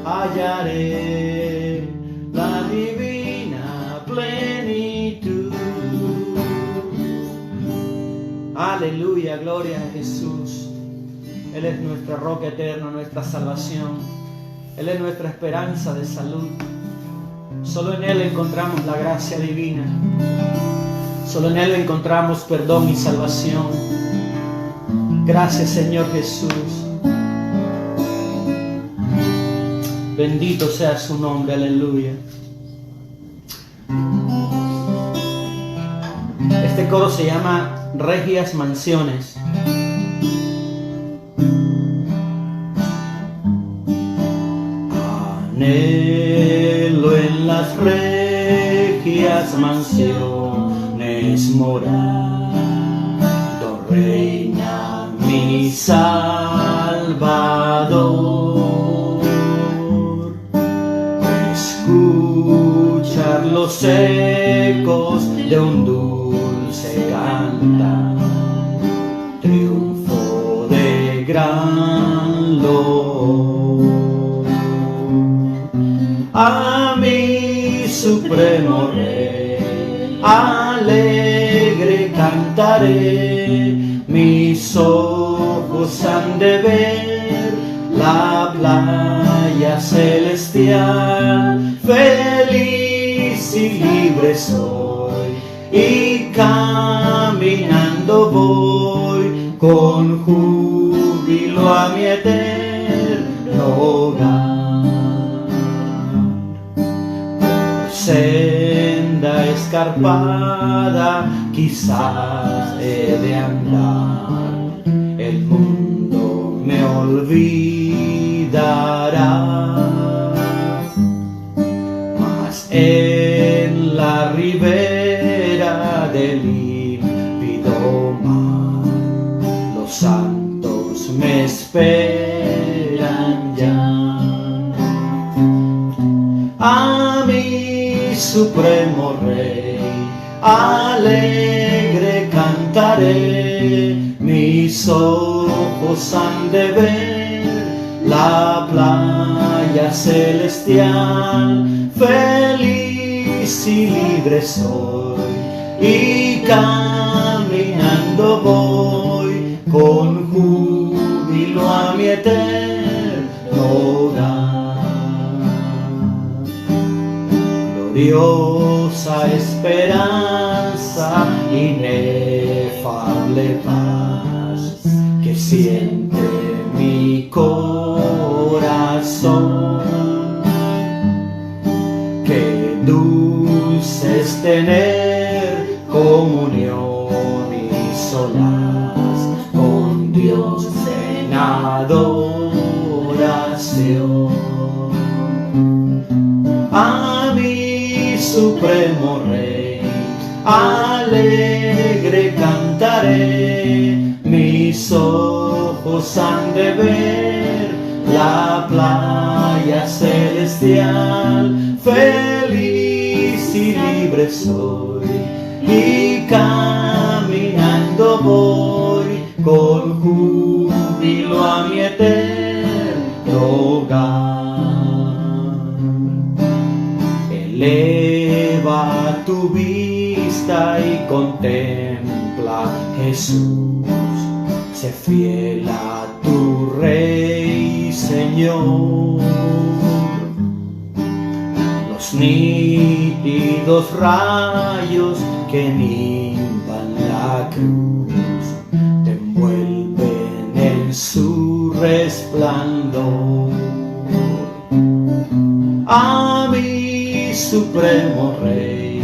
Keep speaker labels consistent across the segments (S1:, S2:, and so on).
S1: hallaré la divina plenitud. Aleluya, gloria a Jesús. Él es nuestra roca eterna, nuestra salvación. Él es nuestra esperanza de salud. Solo en Él encontramos la gracia divina. Solo en Él encontramos perdón y salvación. Gracias, Señor Jesús. Bendito sea su nombre, aleluya. Este coro se llama Regias Mansiones. Anhelo en las regias mansiones morar, reina mi Salvador. Escuchar los ecos de un dulce cantar, triunfo de gran loor. A mi supremo Rey alegre cantaré, mis ojos han de ver la playa celestial. Feliz y libre soy y caminando voy con júbilo a mi eterno hogar. Senda escarpada quizás he de andar, el mundo me olvidará, mas en la ribera del límpido mar los santos me esperan ya. A mi supremo Rey alegre cantaré, mis ojos han de ver la playa celestial. Feliz y libre soy y caminando voy con júbilo a mi eterno hogar. Gloriosa esperanza, inefable paz que siente mi corazón. Qué dulce es tener comunión y solaz con Dios en adoración. A mi supremo Rey alegre cantaré, mis ojos han de ver la playa celestial. Feliz y libre soy y caminando voy con júbilo a mi eterno hogar. Eleva tu vista y contempla Jesús, sé fiel a tu Rey, Señor. Los nítidos rayos que nimban la cruz te envuelven en su resplandor. A mi supremo Rey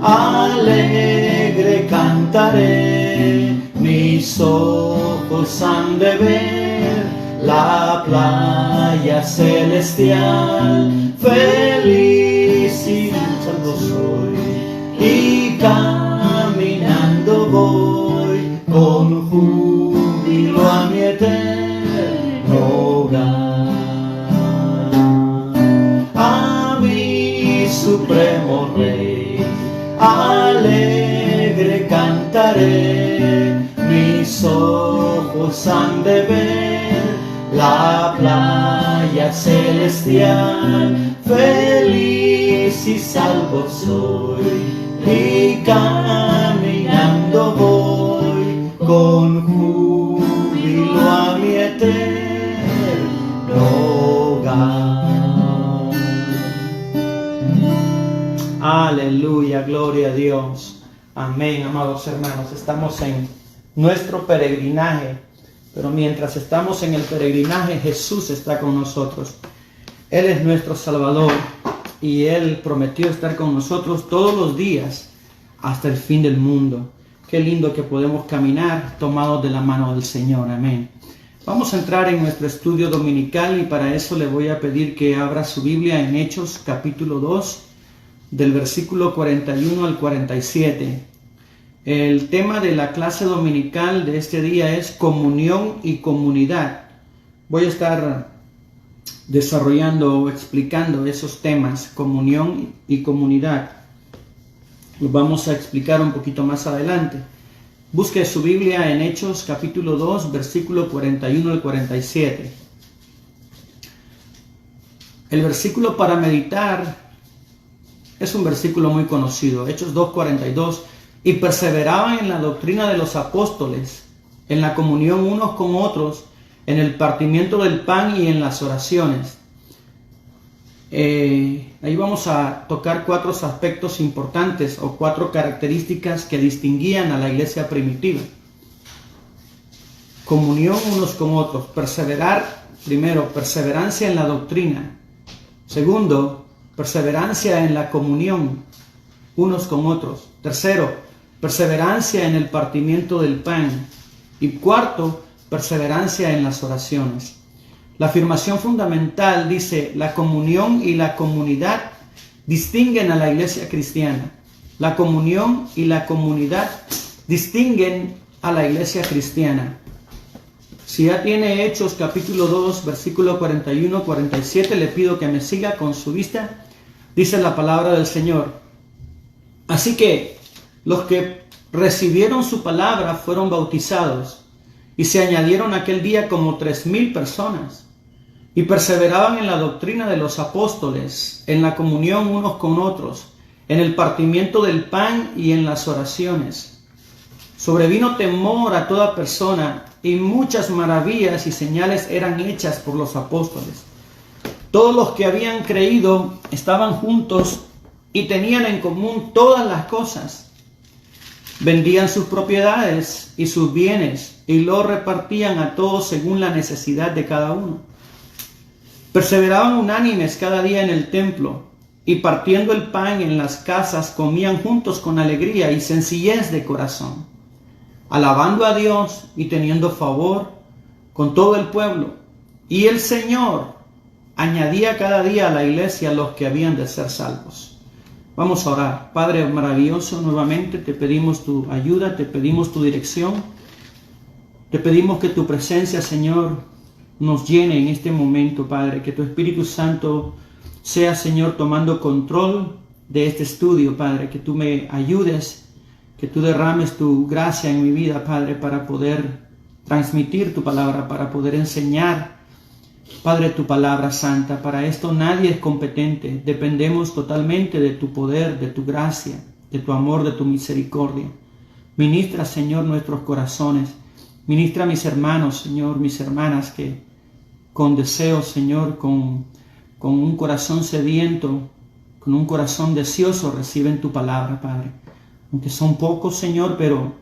S1: alegre cantaré, mis ojos han de ver la playa celestial. Feliz y salvo soy y caminando voy con júbilo a mi eterno hogar. A mi supremo Rey alegre cantaré, mis ojos han de ver la playa celestial, feliz y salvo soy, y caminando voy con júbilo a mi eterno hogar. Aleluya, gloria a Dios. Amén, amados hermanos. Estamos en nuestro peregrinaje, pero mientras estamos en el peregrinaje, Jesús está con nosotros. Él es nuestro Salvador y Él prometió estar con nosotros todos los días hasta el fin del mundo. Qué lindo que podemos caminar tomados de la mano del Señor. Amén. Vamos a entrar en nuestro estudio dominical y para eso le voy a pedir que abra su Biblia en Hechos capítulo 2, del versículo 41 al 47. El tema de la clase dominical de este día es comunión y comunidad. Voy a estar desarrollando o explicando esos temas, comunión y comunidad. Los vamos a explicar un poquito más adelante. Busque su Biblia en Hechos capítulo 2, versículo 41 al 47. El versículo para meditar es un versículo muy conocido, Hechos 2:42. Y perseveraban en la doctrina de los apóstoles, en la comunión unos con otros, en el partimiento del pan y en las oraciones. Ahí vamos a tocar 4 aspectos importantes o 4 características que distinguían a la iglesia primitiva. Comunión unos con otros. Perseverar, primero, perseverancia en la doctrina. Segundo, perseverancia en la comunión unos con otros. Tercero, perseverancia en el partimiento del pan. Y cuarto, perseverancia en las oraciones. La afirmación fundamental dice: la comunión y la comunidad distinguen a la iglesia cristiana. La comunión y la comunidad distinguen a la iglesia cristiana. Si ya tiene Hechos capítulo 2, versículo 41-47, le pido que me siga con su vista. Dice la palabra del Señor: así que los que recibieron su palabra fueron bautizados, y se añadieron aquel día como 3,000 personas, y perseveraban en la doctrina de los apóstoles, en la comunión unos con otros, en el partimiento del pan y en las oraciones. Sobrevino temor a toda persona, y muchas maravillas y señales eran hechas por los apóstoles. Todos los que habían creído estaban juntos y tenían en común todas las cosas. Vendían sus propiedades y sus bienes y lo repartían a todos según la necesidad de cada uno. Perseveraban unánimes cada día en el templo y partiendo el pan en las casas comían juntos con alegría y sencillez de corazón, alabando a Dios y teniendo favor con todo el pueblo. Y el Señor añadía cada día a la iglesia los que habían de ser salvos. Vamos a orar. Padre maravilloso, nuevamente te pedimos tu ayuda, te pedimos tu dirección. Te pedimos que tu presencia, Señor, nos llene en este momento, Padre. Que tu Espíritu Santo sea, Señor, tomando control de este estudio, Padre. Que tú me ayudes, que tú derrames tu gracia en mi vida, Padre, para poder transmitir tu palabra, para poder enseñar, Padre, tu palabra santa. Para esto nadie es competente. Dependemos totalmente de tu poder, de tu gracia, de tu amor, de tu misericordia. Ministra, Señor, nuestros corazones. Ministra a mis hermanos, Señor, mis hermanas, que con deseo, Señor, con un corazón sediento, con un corazón deseoso, reciben tu palabra, Padre. Aunque son pocos, Señor, pero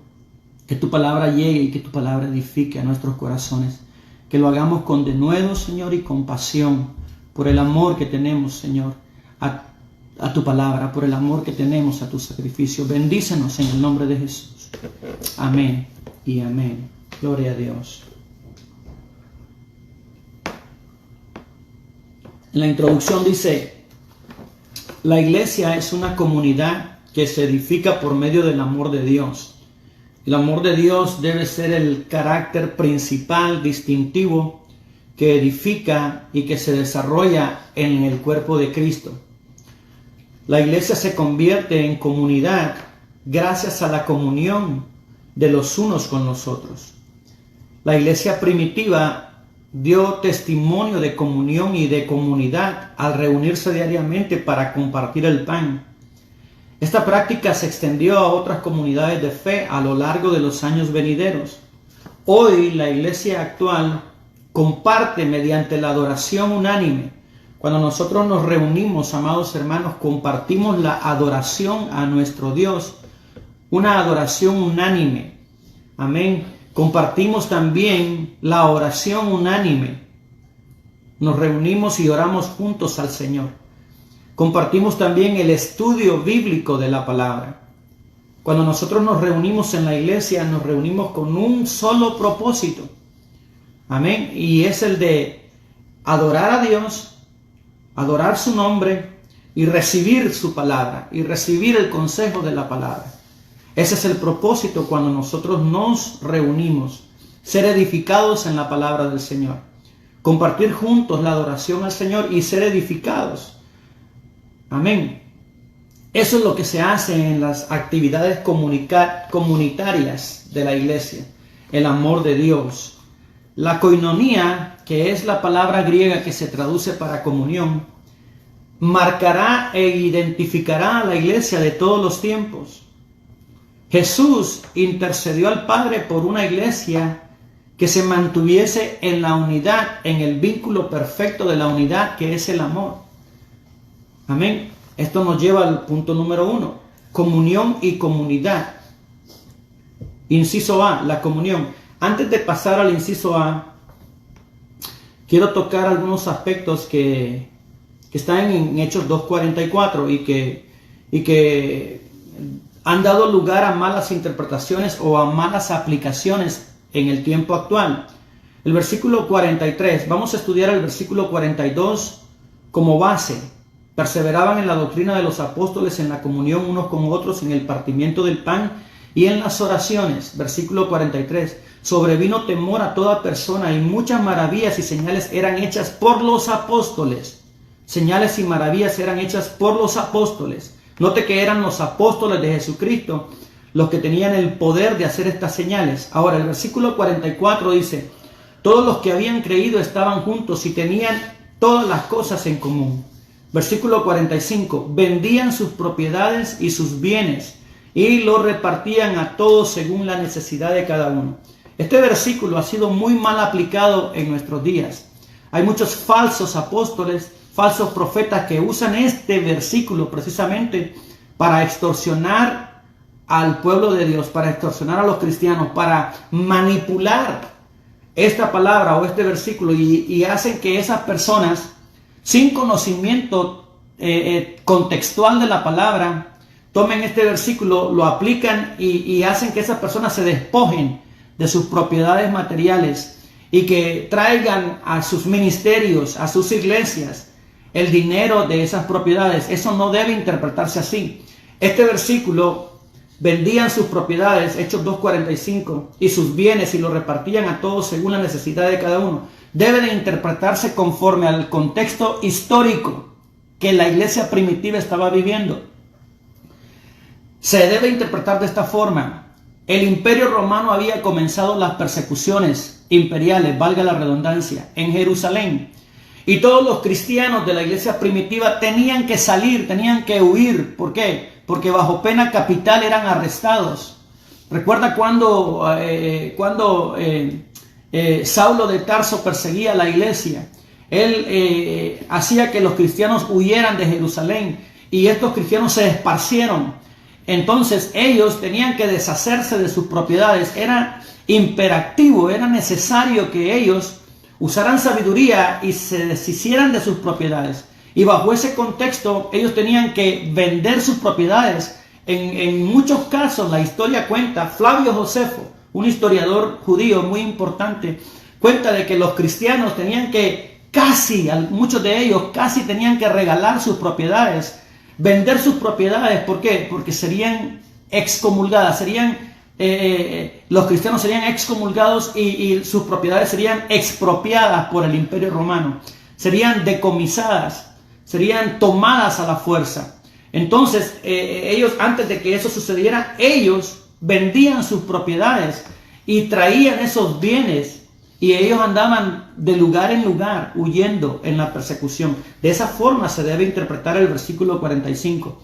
S1: que tu palabra llegue y que tu palabra edifique a nuestros corazones. Que lo hagamos con denuedo, Señor, y con pasión, por el amor que tenemos, Señor, a tu palabra, por el amor que tenemos a tu sacrificio. Bendícenos en el nombre de Jesús. Amén y amén. Gloria a Dios. En la introducción dice: la iglesia es una comunidad que se edifica por medio del amor de Dios. El amor de Dios debe ser el carácter principal, distintivo, que edifica y que se desarrolla en el cuerpo de Cristo. La iglesia se convierte en comunidad gracias a la comunión de los unos con los otros. La iglesia primitiva dio testimonio de comunión y de comunidad al reunirse diariamente para compartir el pan. Esta práctica se extendió a otras comunidades de fe a lo largo de los años venideros. Hoy la iglesia actual comparte mediante la adoración unánime. Cuando nosotros nos reunimos, amados hermanos, compartimos la adoración a nuestro Dios, una adoración unánime. Amén. Compartimos también la oración unánime. Nos reunimos y oramos juntos al Señor. Compartimos también el estudio bíblico de la palabra. Cuando nosotros nos reunimos en la iglesia, nos reunimos con un solo propósito. Amén. Y es el de adorar a Dios, adorar su nombre y recibir su palabra y recibir el consejo de la palabra. Ese es el propósito cuando nosotros nos reunimos, ser edificados en la palabra del Señor, compartir juntos la adoración al Señor y ser edificados. Amén. Eso es lo que se hace en las actividades comunitarias de la iglesia, el amor de Dios. La koinonía, que es la palabra griega que se traduce para comunión, marcará e identificará a la iglesia de todos los tiempos. Jesús intercedió al Padre por una iglesia que se mantuviese en la unidad, en el vínculo perfecto de la unidad que es el amor. Amén. Esto nos lleva al punto número 1, comunión y comunidad. Inciso A, la comunión. Antes de pasar al inciso A, quiero tocar algunos aspectos que están en Hechos 2:44 y que han dado lugar a malas interpretaciones o a malas aplicaciones en el tiempo actual. El versículo 43, vamos a estudiar el versículo 42 como base. Perseveraban en la doctrina de los apóstoles, en la comunión unos con otros, en el partimiento del pan y en las oraciones. Versículo 43, sobrevino temor a toda persona y muchas maravillas y señales eran hechas por los apóstoles. Señales y maravillas eran hechas por los apóstoles. Note que eran los apóstoles de Jesucristo los que tenían el poder de hacer estas señales. Ahora, el versículo 44 dice, todos los que habían creído estaban juntos y tenían todas las cosas en común. Versículo 45, vendían sus propiedades y sus bienes y lo repartían a todos según la necesidad de cada uno. Este versículo ha sido muy mal aplicado en nuestros días. Hay muchos falsos apóstoles, falsos profetas que usan este versículo precisamente para extorsionar al pueblo de Dios, para extorsionar a los cristianos, para manipular esta palabra o este versículo y hacen que esas personas, sin conocimiento contextual de la palabra, tomen este versículo, lo aplican y hacen que esas personas se despojen de sus propiedades materiales y que traigan a sus ministerios, a sus iglesias, el dinero de esas propiedades. Eso no debe interpretarse así. Este versículo, vendían sus propiedades, Hechos 2:45, y sus bienes y lo repartían a todos según la necesidad de cada uno, debe de interpretarse conforme al contexto histórico que la iglesia primitiva estaba viviendo. Se debe interpretar de esta forma. El imperio romano había comenzado las persecuciones imperiales, valga la redundancia, en Jerusalén. Y todos los cristianos de la iglesia primitiva tenían que salir, tenían que huir. ¿Por qué? Porque bajo pena capital eran arrestados. Recuerda cuando Saulo de Tarso perseguía a la iglesia. Él hacía que los cristianos huyeran de Jerusalén y estos cristianos se esparcieron. Entonces ellos tenían que deshacerse de sus propiedades. Era imperativo, era necesario que ellos usaran sabiduría y se deshicieran de sus propiedades. Y bajo ese contexto ellos tenían que vender sus propiedades. En muchos casos la historia cuenta, Flavio Josefo, un historiador judío muy importante, cuenta de que los cristianos tenían que muchos de ellos casi tenían que regalar sus propiedades, vender sus propiedades. ¿Por qué? Porque serían excomulgadas, los cristianos serían excomulgados y sus propiedades serían expropiadas por el imperio romano, serían decomisadas, serían tomadas a la fuerza. Entonces ellos, antes de que eso sucediera, ellos vendían sus propiedades y traían esos bienes y ellos andaban de lugar en lugar huyendo en la persecución. De esa forma se debe interpretar el versículo 45.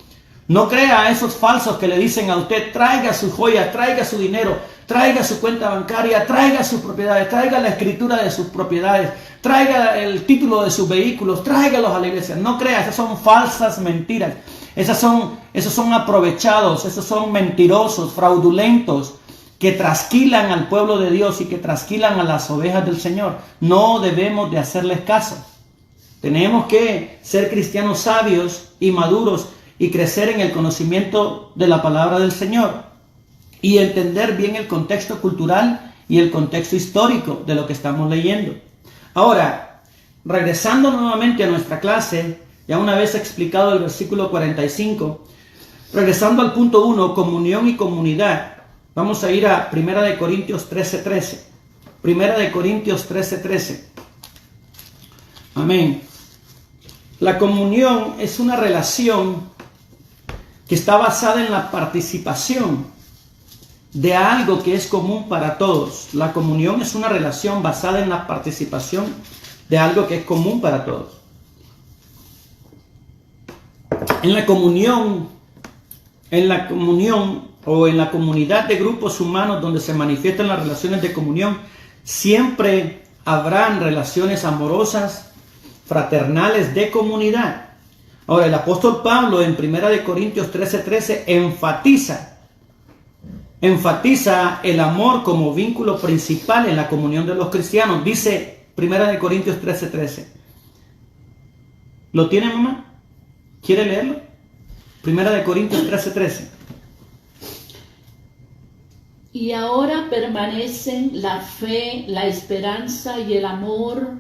S1: No crea a esos falsos que le dicen a usted: traiga sus joyas, traiga su dinero, traiga su cuenta bancaria, traiga sus propiedades, traiga la escritura de sus propiedades, traiga el título de sus vehículos, tráigalos a la iglesia. No crea, esas son falsas mentiras. Esos son aprovechados, esos son mentirosos, fraudulentos, que trasquilan al pueblo de Dios y que trasquilan a las ovejas del Señor. No debemos de hacerles caso. Tenemos que ser cristianos sabios y maduros y crecer en el conocimiento de la palabra del Señor y entender bien el contexto cultural y el contexto histórico de lo que estamos leyendo. Ahora, regresando nuevamente a nuestra clase, ya una vez explicado el versículo 45, regresando al punto 1, comunión y comunidad, vamos a ir a 1 Corintios 13:13. 1 Corintios 13:13. Amén. La comunión es una relación que está basada en la participación de algo que es común para todos. La comunión es una relación basada en la participación de algo que es común para todos. En la comunión o en la comunidad de grupos humanos donde se manifiestan las relaciones de comunión, siempre habrán relaciones amorosas, fraternales, de comunidad. Ahora, el apóstol Pablo en 1 Corintios 13:13 enfatiza el amor como vínculo principal en la comunión de los cristianos. Dice 1 Corintios 13:13. ¿Lo tiene, mamá? ¿Quiere leerlo? 1 Corintios 13:13.
S2: Y ahora permanecen la fe, la esperanza y el amor,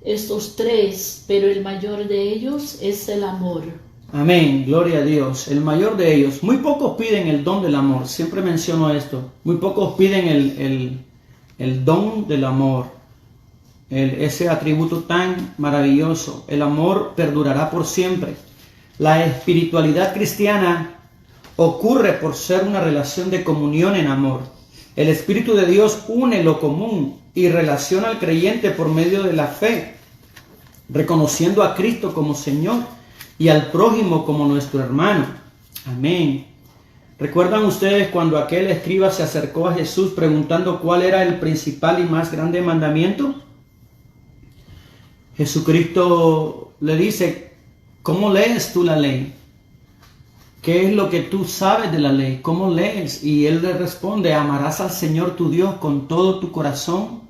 S2: estos tres, pero el mayor de ellos es el amor.
S1: Amén, gloria a Dios. El mayor de ellos. Muy pocos piden el don del amor. Siempre menciono esto. Muy pocos piden el don del amor. Ese atributo tan maravilloso. El amor perdurará por siempre. La espiritualidad cristiana ocurre por ser una relación de comunión en amor. El Espíritu de Dios une lo común y relaciona al creyente por medio de la fe, reconociendo a Cristo como Señor y al prójimo como nuestro hermano. Amén. ¿Recuerdan ustedes cuando aquel escriba se acercó a Jesús preguntando cuál era el principal y más grande mandamiento? Jesucristo le dice: ¿cómo lees tú la ley? ¿Qué es lo que tú sabes de la ley? ¿Cómo lees? Y él le responde: amarás al Señor tu Dios con todo tu corazón,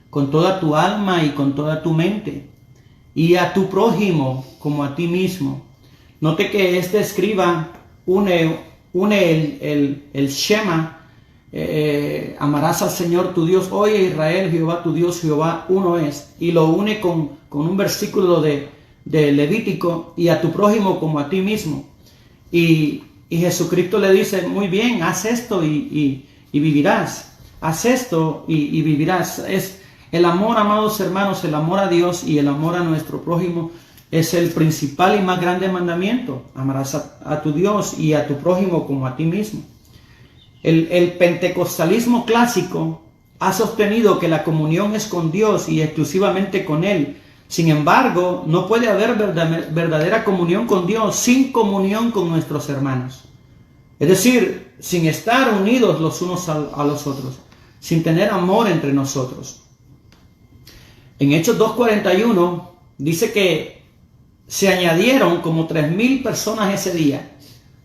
S1: con toda tu alma y con toda tu mente, y a tu prójimo como a ti mismo. Note que este escriba une el Shema, amarás al Señor tu Dios. Oye Israel, Jehová tu Dios, Jehová uno es. Y lo une con un versículo de Levítico: y a tu prójimo como a ti mismo. Y Jesucristo le dice: muy bien, haz esto y vivirás. Haz esto y vivirás. Es el amor, amados hermanos, el amor a Dios y el amor a nuestro prójimo es el principal y más grande mandamiento. Amarás a tu Dios y a tu prójimo como a ti mismo. El pentecostalismo clásico ha sostenido que la comunión es con Dios y exclusivamente con Él. Sin embargo, no puede haber verdadera comunión con Dios sin comunión con nuestros hermanos. Es decir, sin estar unidos los unos a los otros, sin tener amor entre nosotros. En Hechos 2:41 dice que se añadieron como 3,000 personas ese día.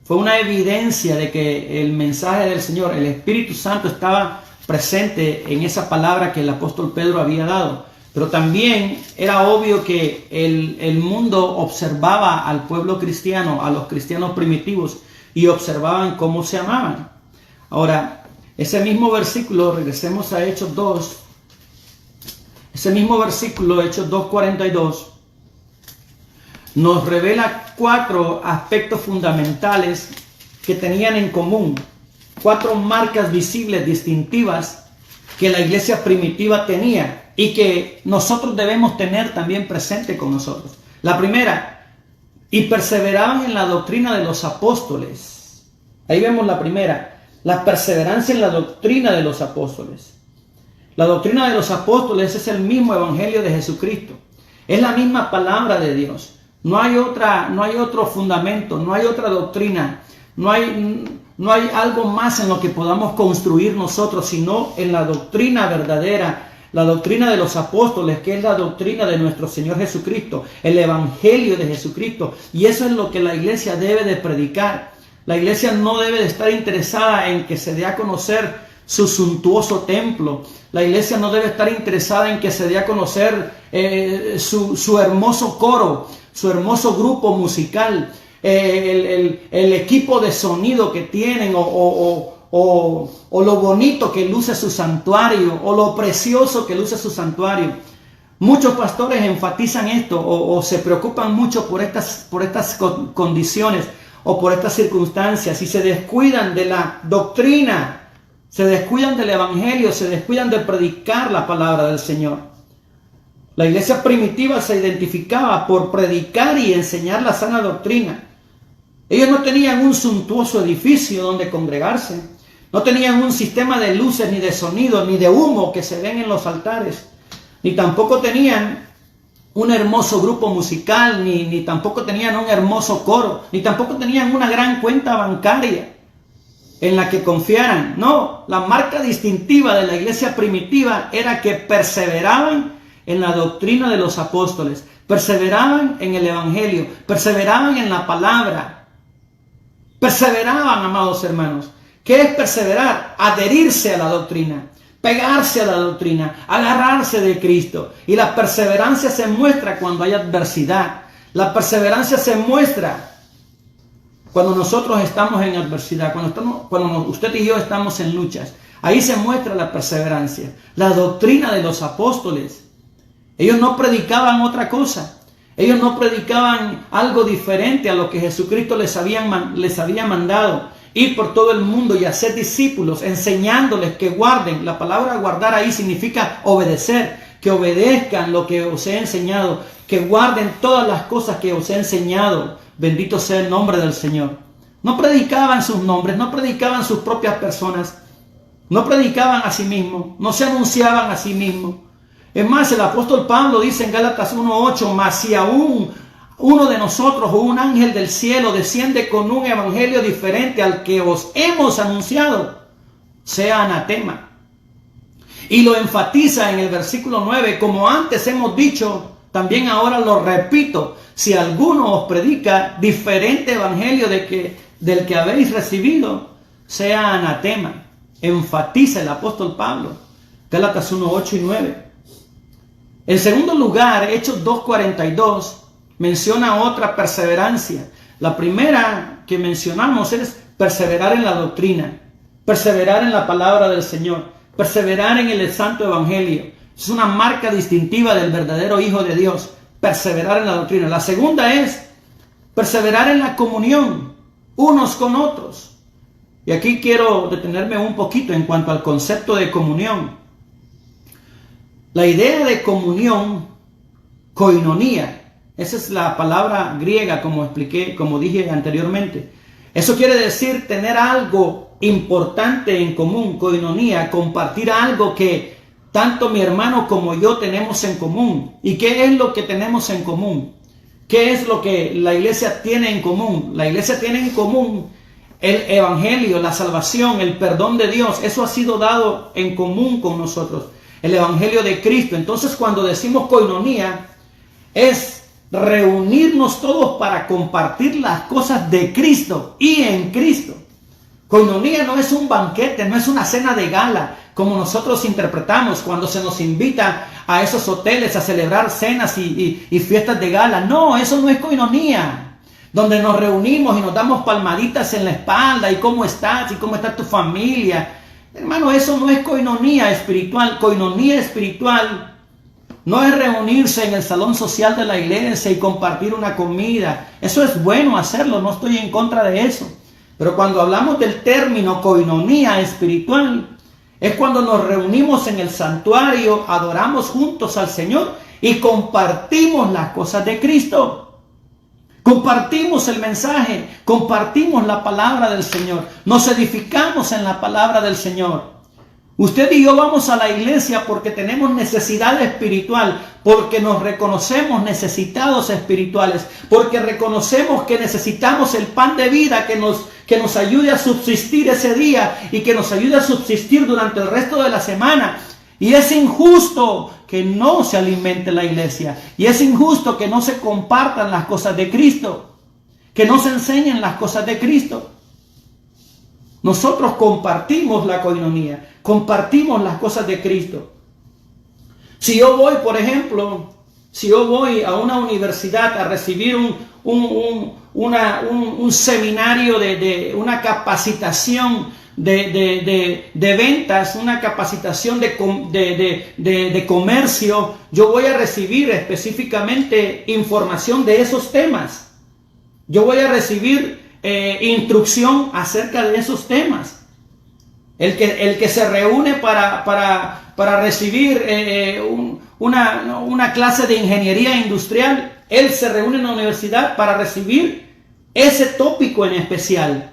S1: Fue una evidencia de que el mensaje del Señor, el Espíritu Santo, estaba presente en esa palabra que el apóstol Pedro había dado. Pero también era obvio que el mundo observaba al pueblo cristiano, a los cristianos primitivos, y observaban cómo se amaban. Ahora, ese mismo versículo, regresemos a Hechos 2, ese mismo versículo, Hechos 2:42, nos revela 4 aspectos fundamentales que tenían en común, 4 marcas visibles, distintivas, que la iglesia primitiva tenía y que nosotros debemos tener también presente con nosotros. La primera: y perseveraban en la doctrina de los apóstoles. Ahí vemos la primera, la perseverancia en la doctrina de los apóstoles. La doctrina de los apóstoles es el mismo evangelio de Jesucristo. Es la misma palabra de Dios. No hay otro fundamento, no hay otra doctrina, no hay algo más en lo que podamos construir nosotros, sino en la doctrina verdadera, la doctrina de los apóstoles, que es la doctrina de nuestro Señor Jesucristo, el evangelio de Jesucristo. Y eso es lo que la iglesia debe de predicar. La iglesia no debe de estar interesada en que se dé a conocer su suntuoso templo. La iglesia no debe estar interesada en que se dé a conocer su hermoso coro, su hermoso grupo musical, el equipo de sonido que tienen, o lo bonito que luce su santuario, o lo precioso que luce su santuario. Muchos pastores enfatizan esto o se preocupan mucho por estas condiciones o por estas circunstancias y se descuidan de la doctrina, se descuidan del evangelio, se descuidan de predicar la palabra del Señor. La iglesia primitiva se identificaba por predicar y enseñar la sana doctrina. Ellos no tenían un suntuoso edificio donde congregarse, no tenían un sistema de luces, ni de sonido, ni de humo que se ven en los altares, ni tampoco tenían un hermoso grupo musical, ni tampoco tenían un hermoso coro, ni tampoco tenían una gran cuenta bancaria en la que confiaran. No, la marca distintiva de la iglesia primitiva era que perseveraban en la doctrina de los apóstoles, perseveraban en el evangelio, perseveraban en la palabra, perseveraban, amados hermanos. ¿Qué es perseverar? Adherirse a la doctrina, pegarse a la doctrina, agarrarse de Cristo. Y la perseverancia se muestra cuando hay adversidad. La perseverancia se muestra cuando nosotros estamos en adversidad, cuando usted y yo estamos en luchas. Ahí se muestra la perseverancia. La doctrina de los apóstoles. Ellos no predicaban otra cosa. Ellos no predicaban algo diferente a lo que Jesucristo les había mandado. Ir por todo el mundo y hacer discípulos, enseñándoles que guarden. La palabra guardar ahí significa obedecer, que obedezcan lo que os he enseñado, que guarden todas las cosas que os he enseñado. Bendito sea el nombre del Señor. No predicaban sus nombres, no predicaban sus propias personas, no predicaban a sí mismos, no se anunciaban a sí mismos. Es más, el apóstol Pablo dice en Gálatas 1:8, mas si aún uno de nosotros o un ángel del cielo desciende con un evangelio diferente al que os hemos anunciado, sea anatema. Y lo enfatiza en el versículo 9, como antes hemos dicho, también ahora lo repito, si alguno os predica diferente evangelio del que habéis recibido, sea anatema. Enfatiza el apóstol Pablo, Gálatas 1:8 y 9. En segundo lugar, Hechos 2:42 menciona otra perseverancia. La primera que mencionamos es perseverar en la doctrina, perseverar en la palabra del Señor, perseverar en el santo evangelio. Es una marca distintiva del verdadero Hijo de Dios, perseverar en la doctrina. La segunda es perseverar en la comunión unos con otros. Y aquí quiero detenerme un poquito en cuanto al concepto de comunión. La idea de comunión, koinonía, esa es la palabra griega, como dije anteriormente. Eso quiere decir tener algo importante en común, koinonía, compartir algo que tanto mi hermano como yo tenemos en común. ¿Y qué es lo que tenemos en común? ¿Qué es lo que la iglesia tiene en común? La iglesia tiene en común el evangelio, la salvación, el perdón de Dios. Eso ha sido dado en común con nosotros. El evangelio de Cristo. Entonces, cuando decimos koinonía, es reunirnos todos para compartir las cosas de Cristo y en Cristo. Koinonía no es un banquete, no es una cena de gala, como nosotros interpretamos cuando se nos invita a esos hoteles a celebrar cenas y fiestas de gala. No, eso no es koinonía, donde nos reunimos y nos damos palmaditas en la espalda y cómo estás y cómo está tu familia. Hermano, eso no es koinonía espiritual. Koinonía espiritual no es reunirse en el salón social de la iglesia y compartir una comida. Eso es bueno hacerlo, no estoy en contra de eso. Pero cuando hablamos del término koinonía espiritual, es cuando nos reunimos en el santuario, adoramos juntos al Señor y compartimos las cosas de Cristo. Compartimos el mensaje, compartimos la palabra del Señor, nos edificamos en la palabra del Señor. Usted y yo vamos a la iglesia porque tenemos necesidad espiritual, porque nos reconocemos necesitados espirituales, porque reconocemos que necesitamos el pan de vida que nos ayude a subsistir ese día y que nos ayude a subsistir durante el resto de la semana. Y es injusto que no se alimente la iglesia, y es injusto que no se compartan las cosas de Cristo, que no se enseñen las cosas de Cristo. Nosotros compartimos la coinonía, compartimos las cosas de Cristo. Si yo voy, por ejemplo, a una universidad a recibir un seminario de una capacitación de ventas, una capacitación de comercio, yo voy a recibir específicamente información de esos temas. Yo voy a recibir instrucción acerca de esos temas. El que se reúne para recibir una clase de ingeniería industrial, él se reúne en la universidad para recibir ese tópico en especial.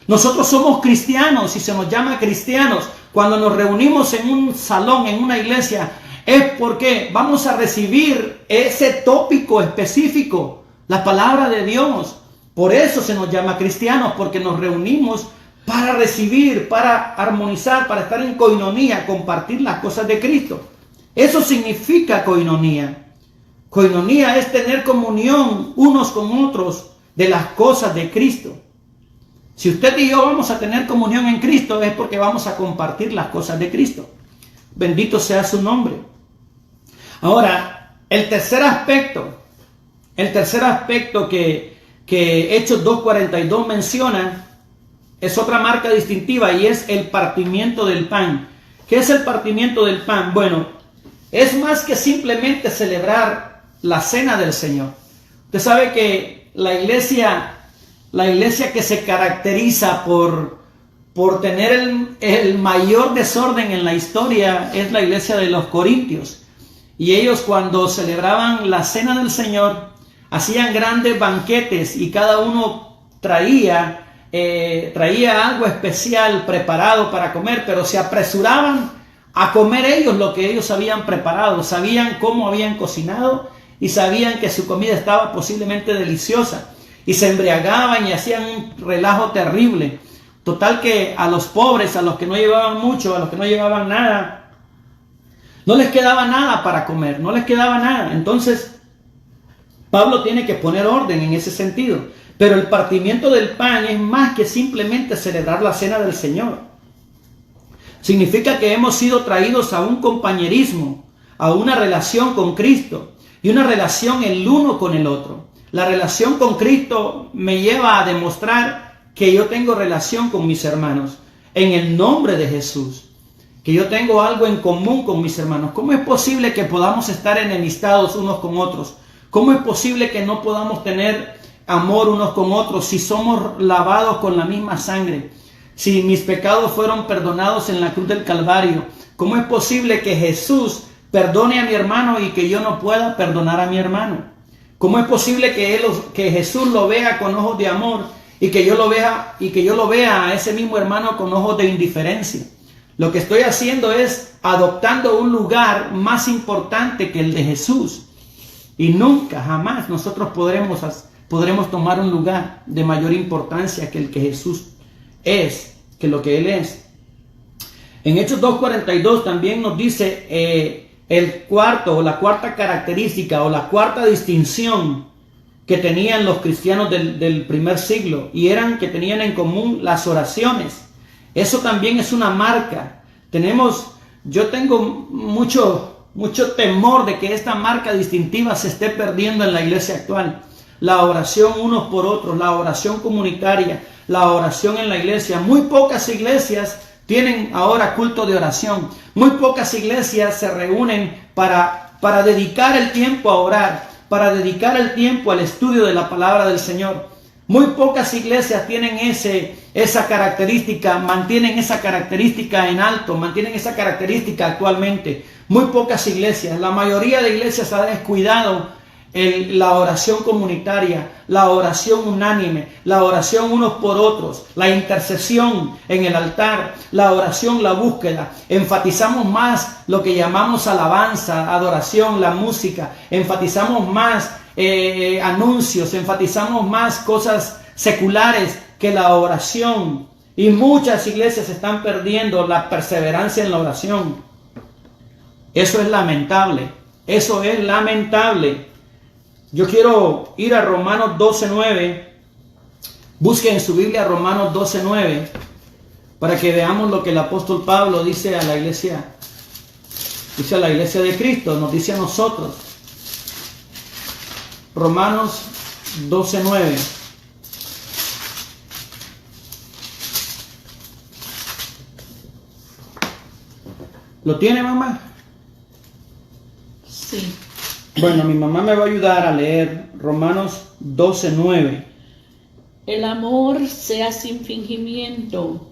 S1: Nosotros somos cristianos y se nos llama cristianos. Cuando nos reunimos en un salón, en una iglesia, es porque vamos a recibir ese tópico específico, la palabra de Dios. Por eso se nos llama cristianos, porque nos reunimos para recibir, para armonizar, para estar en coinonía, compartir las cosas de Cristo. Eso significa coinonía. Coinonía es tener comunión unos con otros de las cosas de Cristo. Si usted y yo vamos a tener comunión en Cristo, es porque vamos a compartir las cosas de Cristo. Bendito sea su nombre. Ahora, el tercer aspecto que Hechos 2:42 menciona, es otra marca distintiva, y es el partimiento del pan. ¿Qué es el partimiento del pan? Bueno, es más que simplemente celebrar la cena del Señor. Usted sabe que la iglesia que se caracteriza por tener el mayor desorden en la historia es la iglesia de los Corintios. Y ellos, cuando celebraban la cena del Señor, hacían grandes banquetes y cada uno traía algo especial preparado para comer, pero se apresuraban a comer ellos lo que ellos habían preparado. Sabían cómo habían cocinado y sabían que su comida estaba posiblemente deliciosa, y se embriagaban y hacían un relajo terrible. Total que a los pobres, a los que no llevaban mucho, a los que no llevaban nada, no les quedaba nada para comer, no les quedaba nada. Entonces Pablo tiene que poner orden en ese sentido. Pero el partimiento del pan es más que simplemente celebrar la cena del Señor. Significa que hemos sido traídos a un compañerismo, a una relación con Cristo y una relación el uno con el otro. La relación con Cristo me lleva a demostrar que yo tengo relación con mis hermanos en el nombre de Jesús, que yo tengo algo en común con mis hermanos. ¿Cómo es posible que podamos estar enemistados unos con otros? ¿Cómo es posible que no podamos tener amor unos con otros si somos lavados con la misma sangre? Si mis pecados fueron perdonados en la cruz del Calvario, ¿cómo es posible que Jesús perdone a mi hermano y que yo no pueda perdonar a mi hermano? ¿Cómo es posible que Jesús lo vea con ojos de amor y que yo lo vea a ese mismo hermano con ojos de indiferencia? Lo que estoy haciendo es adoptando un lugar más importante que el de Jesús. Y nunca, jamás nosotros podremos tomar un lugar de mayor importancia que el que Jesús es, que lo que Él es. En Hechos 2:42 también nos dice la cuarta característica o la cuarta distinción que tenían los cristianos del primer siglo, y eran que tenían en común las oraciones. Eso también es una marca. Yo tengo mucho temor de que esta marca distintiva se esté perdiendo en la iglesia actual. La oración unos por otros, la oración comunitaria, la oración en la iglesia. Muy pocas iglesias tienen ahora culto de oración. Muy pocas iglesias se reúnen para dedicar el tiempo a orar, para dedicar el tiempo al estudio de la palabra del Señor. Muy pocas iglesias tienen esa característica, mantienen esa característica en alto, mantienen esa característica actualmente. Muy pocas iglesias. La mayoría de iglesias ha descuidado la oración comunitaria, la oración unánime, la oración unos por otros, la intercesión en el altar, la oración, la búsqueda. Enfatizamos más lo que llamamos alabanza, adoración, la música. Enfatizamos más anuncios, enfatizamos más cosas seculares que la oración. Y muchas iglesias están perdiendo la perseverancia en la oración. Eso es lamentable. Eso es lamentable. Yo quiero ir a Romanos 12:9. Busquen en su Biblia Romanos 12:9 para que veamos lo que el apóstol Pablo dice a la iglesia. Dice a la iglesia de Cristo, nos dice a nosotros. Romanos 12:9. ¿Lo tiene, mamá?
S2: Sí.
S1: Bueno, mi mamá me va a ayudar a leer Romanos 12:9.
S2: El amor sea sin fingimiento.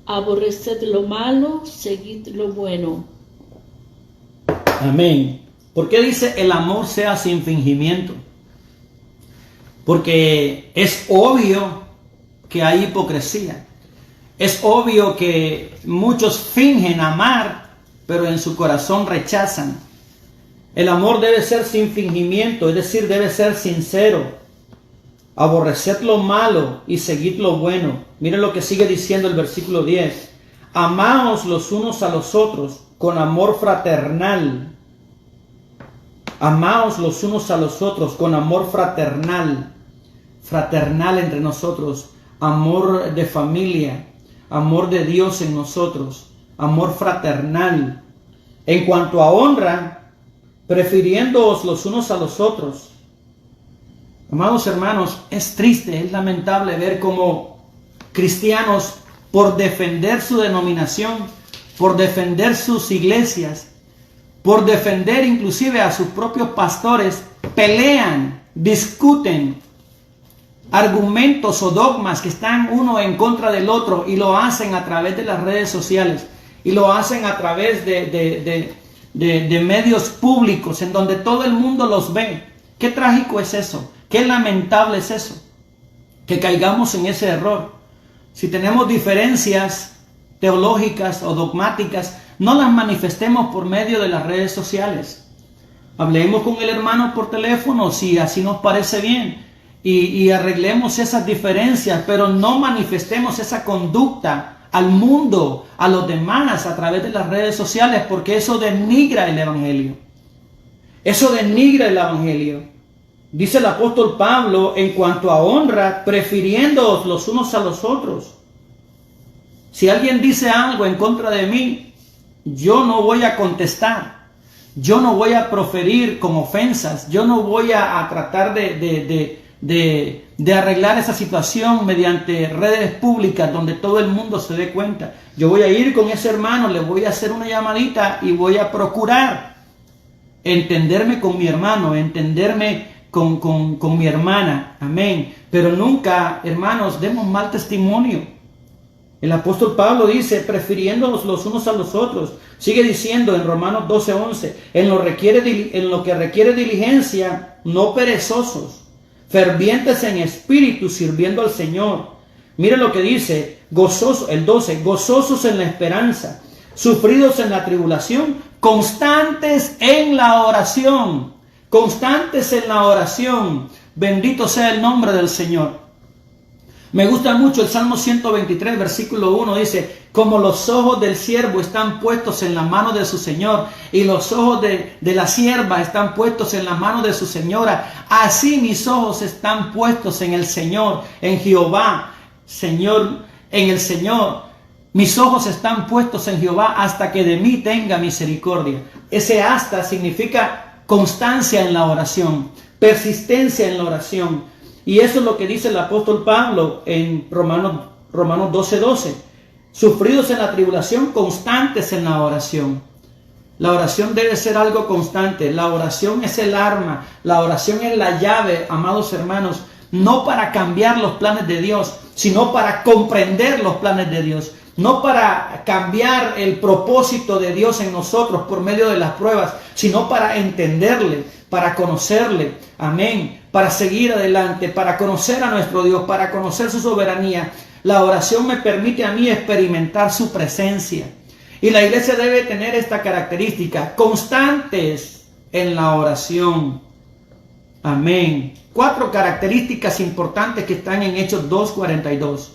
S2: Aborreced lo malo, seguid lo bueno.
S1: Amén. ¿Por qué dice el amor sea sin fingimiento? Porque es obvio que hay hipocresía. Es obvio que muchos fingen amar, pero en su corazón rechazan. El amor debe ser sin fingimiento, es decir, debe ser sincero. Aborreced lo malo y seguid lo bueno. Miren lo que sigue diciendo el versículo 10. Amaos los unos a los otros con amor fraternal. Amaos los unos a los otros con amor fraternal. Fraternal entre nosotros. Amor de familia. Amor de Dios en nosotros. Amor fraternal. En cuanto a honra, prefiriéndoos los unos a los otros. Amados hermanos, es triste, es lamentable ver cómo cristianos, por defender su denominación, por defender sus iglesias, por defender inclusive a sus propios pastores, pelean, discuten argumentos o dogmas que están uno en contra del otro, y lo hacen a través de las redes sociales, y lo hacen a través de medios públicos en donde todo el mundo los ve. Qué trágico es eso, qué lamentable es eso, que caigamos en ese error. Si tenemos diferencias teológicas o dogmáticas, no las manifestemos por medio de las redes sociales. Hablemos con el hermano por teléfono si así nos parece bien, y arreglemos esas diferencias, pero no manifestemos esa conducta al mundo, a los demás, a través de las redes sociales, porque eso denigra el Evangelio. Eso denigra el Evangelio. Dice el apóstol Pablo, en cuanto a honra, prefiriéndoos los unos a los otros. Si alguien dice algo en contra de mí, yo no voy a contestar. Yo no voy a proferir con ofensas. Yo no voy a tratar de arreglar esa situación mediante redes públicas donde todo el mundo se dé cuenta. Yo voy a ir con ese hermano, le voy a hacer una llamadita y voy a procurar entenderme con mi hermano, entenderme con mi hermana. Amén. Pero nunca, hermanos, demos mal testimonio. El apóstol Pablo dice, prefiriéndonos los unos a los otros. Sigue diciendo en Romanos 12:11, en lo que requiere diligencia, no perezosos, fervientes en espíritu, sirviendo al Señor. Mire lo que dice, gozosos, el 12, gozosos en la esperanza, sufridos en la tribulación, constantes en la oración. Constantes en la oración. Bendito sea el nombre del Señor. Me gusta mucho el Salmo 123, versículo 1, dice, como los ojos del siervo están puestos en la mano de su Señor, y los ojos de la sierva están puestos en la mano de su señora, así mis ojos están puestos en el Señor, en Jehová, Señor, en el Señor. Mis ojos están puestos en Jehová hasta que de mí tenga misericordia. Ese hasta significa constancia en la oración, persistencia en la oración. Y eso es lo que dice el apóstol Pablo en Romanos 12:12. Sufridos en la tribulación, constantes en la oración. La oración debe ser algo constante. La oración es el arma. La oración es la llave, amados hermanos, no para cambiar los planes de Dios, sino para comprender los planes de Dios. No para cambiar el propósito de Dios en nosotros por medio de las pruebas, sino para entenderle, para conocerle, amén, para seguir adelante, para conocer a nuestro Dios, para conocer su soberanía. La oración me permite a mí experimentar su presencia. Y la iglesia debe tener esta característica: constantes en la oración. Amén. 4 características importantes que están en Hechos 2:42.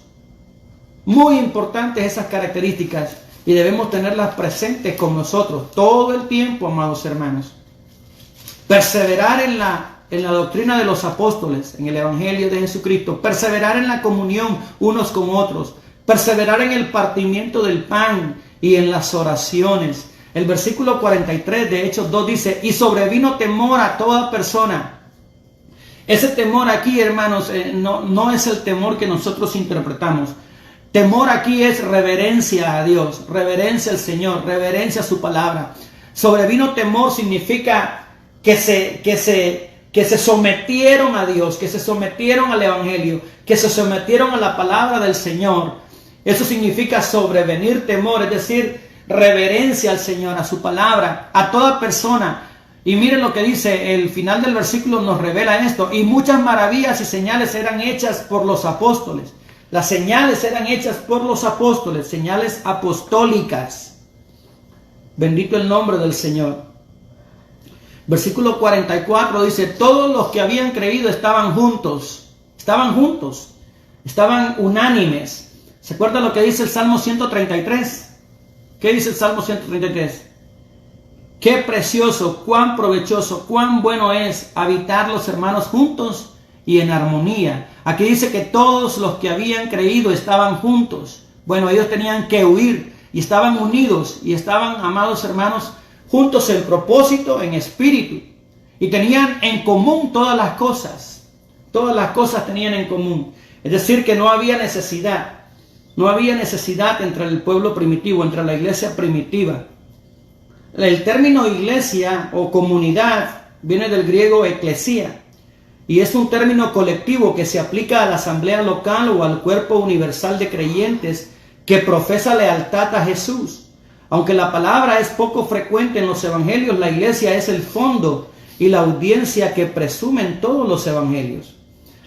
S1: Muy importantes esas características y debemos tenerlas presentes con nosotros todo el tiempo, amados hermanos. Perseverar en la doctrina de los apóstoles, en el Evangelio de Jesucristo. Perseverar en la comunión unos con otros. Perseverar en el partimiento del pan y en las oraciones. El versículo 43 de Hechos 2 dice: y sobrevino temor a toda persona. Ese temor aquí, hermanos, no es el temor que nosotros interpretamos. Temor aquí es reverencia a Dios, reverencia al Señor, reverencia a su palabra. Sobrevino temor significa que se sometieron a Dios, que se sometieron al Evangelio, que se sometieron a la palabra del Señor. Eso significa sobrevenir temor, es decir, reverencia al Señor, a su palabra, a toda persona. Y miren lo que dice, el final del versículo nos revela esto: y muchas maravillas y señales eran hechas por los apóstoles. Las señales eran hechas por los apóstoles, señales apostólicas. Bendito el nombre del Señor. Versículo 44 dice: todos los que habían creído estaban juntos, estaban unánimes. ¿Se acuerdan lo que dice el Salmo 133? ¿Qué dice el Salmo 133? Qué precioso, cuán provechoso, cuán bueno es habitar los hermanos juntos y en armonía. Aquí dice que todos los que habían creído estaban juntos. Bueno, ellos tenían que huir y estaban unidos y estaban, amados hermanos, juntos en propósito, en espíritu. Y tenían en común todas las cosas. Todas las cosas tenían en común. Es decir, que no había necesidad. No había necesidad entre el pueblo primitivo, entre la iglesia primitiva. El término iglesia o comunidad viene del griego eclesia. Y es un término colectivo que se aplica a la asamblea local o al cuerpo universal de creyentes que profesa lealtad a Jesús. Aunque la palabra es poco frecuente en los evangelios, la iglesia es el fondo y la audiencia que presumen todos los evangelios.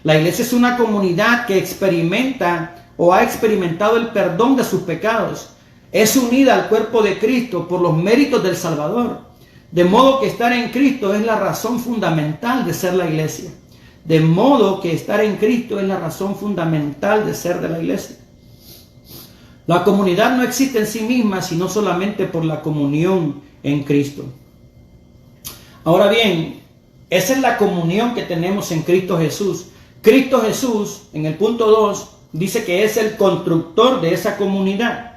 S1: La iglesia es una comunidad que experimenta o ha experimentado el perdón de sus pecados. Es unida al cuerpo de Cristo por los méritos del Salvador. De modo que estar en Cristo es la razón fundamental de ser la iglesia. De modo que estar en Cristo es la razón fundamental de ser de la iglesia. La comunidad no existe en sí misma, sino solamente por la comunión en Cristo. Ahora bien, esa es la comunión que tenemos en Cristo Jesús. Cristo Jesús, en el punto 2, dice que es el constructor de esa comunidad.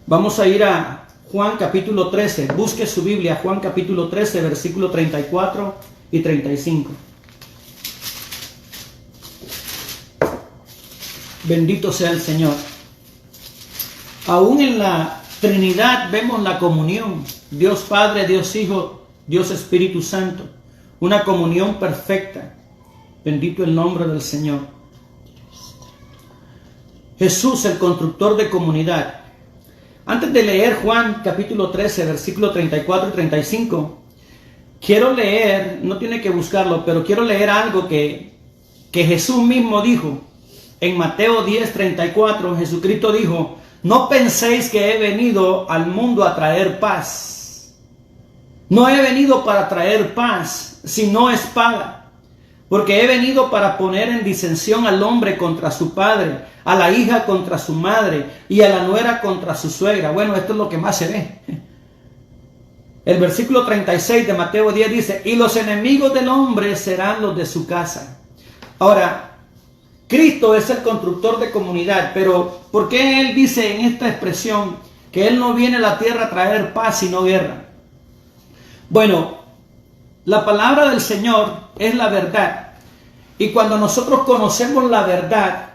S1: Vamos a ir a Juan capítulo 13. Busque su Biblia, Juan capítulo 13, versículo 34 y 35. Bendito sea el Señor. Aún en la Trinidad vemos la comunión. Dios Padre, Dios Hijo, Dios Espíritu Santo. Una comunión perfecta. Bendito el nombre del Señor. Jesús, el constructor de comunidad. Antes de leer Juan capítulo 13, versículo 34 y 35, quiero leer, no tiene que buscarlo, pero quiero leer algo que Jesús mismo dijo. En Mateo 10, 34, Jesucristo dijo: no penséis que he venido al mundo a traer paz. No he venido para traer paz, sino espada. Porque he venido para poner en disensión al hombre contra su padre, a la hija contra su madre y a la nuera contra su suegra. Bueno, esto es lo que más se ve. El versículo 36 de Mateo 10 dice: y los enemigos del hombre serán los de su casa. Ahora, Cristo es el constructor de comunidad, pero ¿por qué Él dice en esta expresión que Él no viene a la tierra a traer paz sino guerra? Bueno, la palabra del Señor es la verdad. Y cuando nosotros conocemos la verdad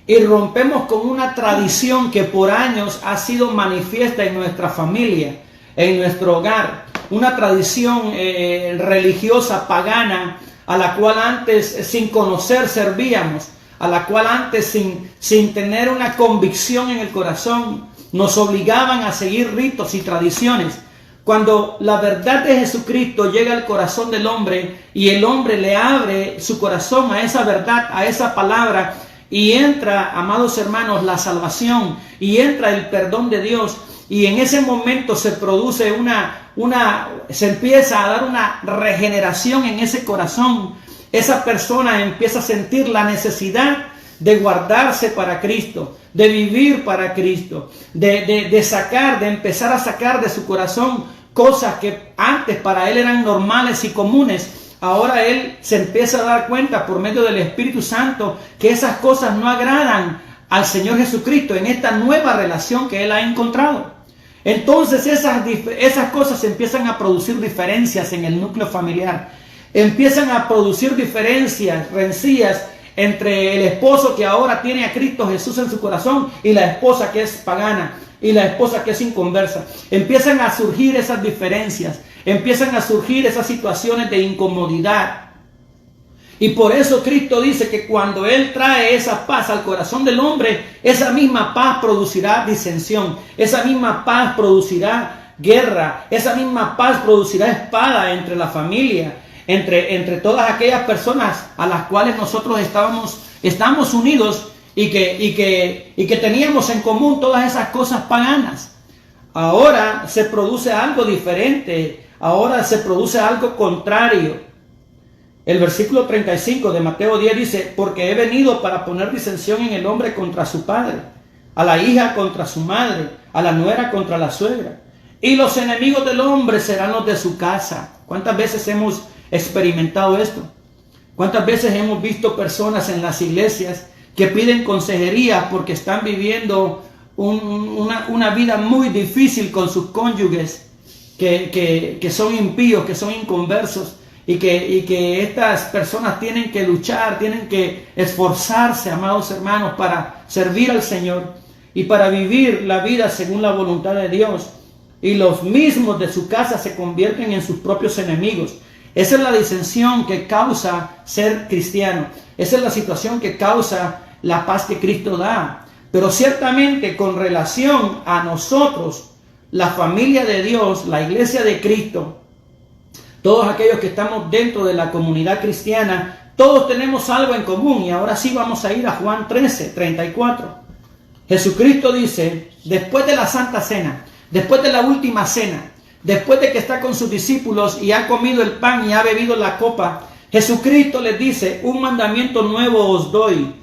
S1: y rompemos con una tradición que por años ha sido manifiesta en nuestra familia, en nuestro hogar, una tradición religiosa pagana a la cual antes sin conocer servíamos, a la cual antes sin tener una convicción en el corazón nos obligaban a seguir ritos y tradiciones. Cuando la verdad de Jesucristo llega al corazón del hombre y el hombre le abre su corazón a esa verdad, a esa palabra, y entra, amados hermanos, la salvación y entra el perdón de Dios, y en ese momento se produce se empieza a dar una regeneración en ese corazón. Esa persona empieza a sentir la necesidad de guardarse para Cristo, de vivir para Cristo, de empezar a sacar de su corazón cosas que antes para él eran normales y comunes. Ahora él se empieza a dar cuenta por medio del Espíritu Santo que esas cosas no agradan al Señor Jesucristo en esta nueva relación que él ha encontrado. Entonces esas cosas empiezan a producir diferencias en el núcleo familiar, empiezan a producir diferencias, rencillas entre el esposo que ahora tiene a Cristo Jesús en su corazón y la esposa que es pagana y la esposa que es inconversa. Empiezan a surgir esas diferencias, empiezan a surgir esas situaciones de incomodidad. Y por eso Cristo dice que cuando Él trae esa paz al corazón del hombre, esa misma paz producirá disensión, esa misma paz producirá guerra, esa misma paz producirá espada entre la familia, entre todas aquellas personas a las cuales nosotros estamos unidos y que teníamos en común todas esas cosas paganas. Ahora se produce algo diferente, ahora se produce algo contrario. El versículo 35 de Mateo 10 dice: porque he venido para poner disensión en el hombre contra su padre, a la hija contra su madre, a la nuera contra la suegra, y los enemigos del hombre serán los de su casa. ¿Cuántas veces hemos experimentado esto? ¿Cuántas veces hemos visto personas en las iglesias que piden consejería porque están viviendo una vida muy difícil con sus cónyuges que son impíos, que son inconversos, y que estas personas tienen que luchar, tienen que esforzarse, amados hermanos, para servir al Señor y para vivir la vida según la voluntad de Dios? Y los mismos de su casa se convierten en sus propios enemigos. Esa es la disensión que causa ser cristiano. Esa es la situación que causa la paz que Cristo da. Pero ciertamente con relación a nosotros, la familia de Dios, la iglesia de Cristo, todos aquellos que estamos dentro de la comunidad cristiana, todos tenemos algo en común. Y ahora sí vamos a ir a Juan 13:34. Jesucristo dice, después de la Santa Cena, después de la última cena, después de que está con sus discípulos y ha comido el pan y ha bebido la copa, Jesucristo les dice: un mandamiento nuevo os doy,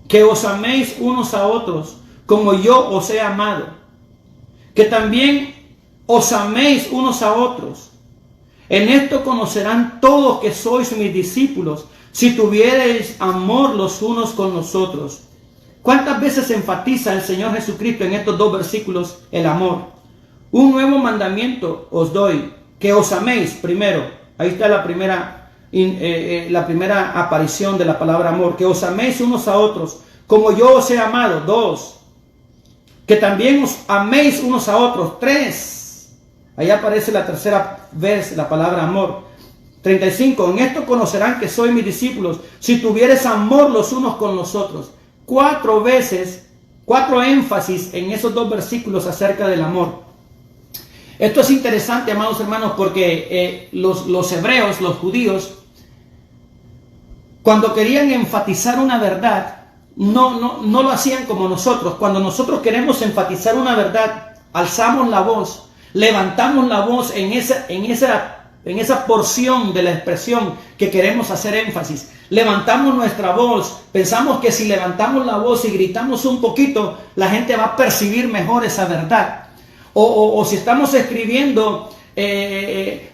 S1: que os améis unos a otros como yo os he amado, que también os améis unos a otros. En esto conocerán todos que sois mis discípulos, si tuviereis amor los unos con los otros. ¿Cuántas veces enfatiza el Señor Jesucristo en estos dos versículos el amor? Un nuevo mandamiento os doy, que os améis primero. Ahí está la primera aparición de la palabra amor. Que os améis unos a otros, como yo os he amado. 2. Que también os améis unos a otros. 3. Ahí aparece la tercera vez la palabra amor. 35. En esto conocerán que sois mis discípulos, si tuvieres amor los unos con los otros. 4 veces, 4 énfasis en esos dos versículos acerca del amor. Esto es interesante, amados hermanos, porque los hebreos, los judíos, cuando querían enfatizar una verdad, no lo hacían como nosotros. Cuando nosotros queremos enfatizar una verdad, alzamos la voz, levantamos la voz en esa porción de la expresión que queremos hacer énfasis. Levantamos nuestra voz, pensamos que si levantamos la voz y gritamos un poquito, la gente va a percibir mejor esa verdad. O si estamos escribiendo,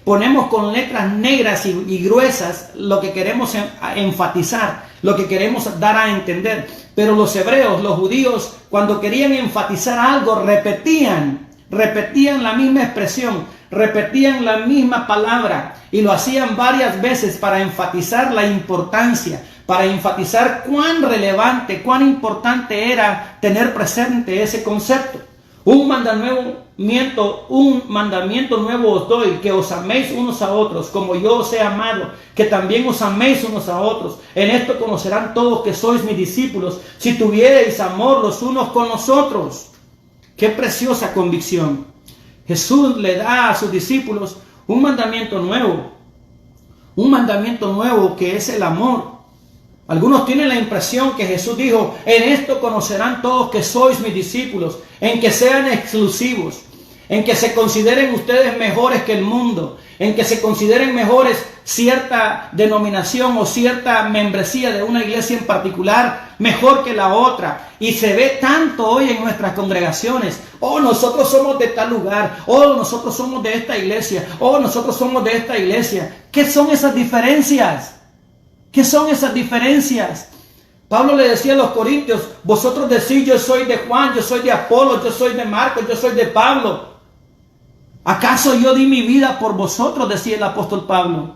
S1: ponemos con letras negras y gruesas lo que queremos enfatizar, lo que queremos dar a entender. Pero los hebreos, los judíos, cuando querían enfatizar algo, repetían la misma expresión, repetían la misma palabra, y lo hacían varias veces para enfatizar la importancia, para enfatizar cuán relevante, cuán importante era tener presente ese concepto. Un mandamiento nuevo os doy, que os améis unos a otros, como yo os he amado, que también os améis unos a otros. En esto conocerán todos que sois mis discípulos, si tuviereis amor los unos con los otros. Qué preciosa convicción. Jesús le da a sus discípulos un mandamiento nuevo que es el amor. Algunos tienen la impresión que Jesús dijo: en esto conocerán todos que sois mis discípulos, en que sean exclusivos, en que se consideren ustedes mejores que el mundo, en que se consideren mejores cierta denominación o cierta membresía de una iglesia en particular mejor que la otra. Y se ve tanto hoy en nuestras congregaciones: oh, nosotros somos de tal lugar, oh, nosotros somos de esta iglesia, oh, nosotros somos de esta iglesia. ¿Qué son esas diferencias? ¿Qué son esas diferencias? Pablo le decía a los corintios: vosotros decís, yo soy de Juan, yo soy de Apolo, yo soy de Marcos, yo soy de Pablo. ¿Acaso yo di mi vida por vosotros?, decía el apóstol Pablo.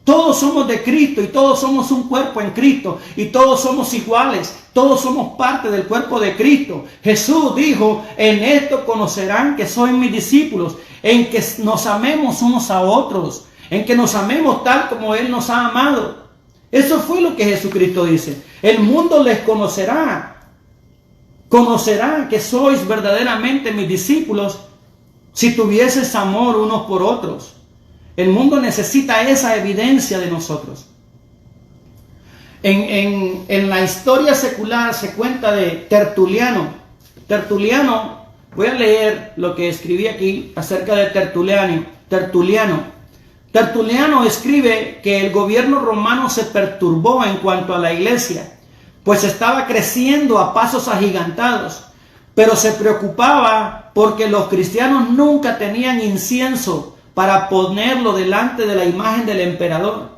S1: Todos somos de Cristo y todos somos un cuerpo en Cristo y todos somos iguales, todos somos parte del cuerpo de Cristo. Jesús dijo: en esto conocerán que sois mis discípulos, en que nos amemos unos a otros, en que nos amemos tal como Él nos ha amado. Eso fue lo que Jesucristo dice. El mundo les conocerá que sois verdaderamente mis discípulos si tuvieses amor unos por otros. El mundo necesita esa evidencia de nosotros. En la historia secular se cuenta de Tertuliano. Tertuliano, voy a leer lo que escribí aquí acerca de Tertuliano. Tertuliano escribe que el gobierno romano se perturbó en cuanto a la iglesia, pues estaba creciendo a pasos agigantados, pero se preocupaba porque los cristianos nunca tenían incienso para ponerlo delante de la imagen del emperador.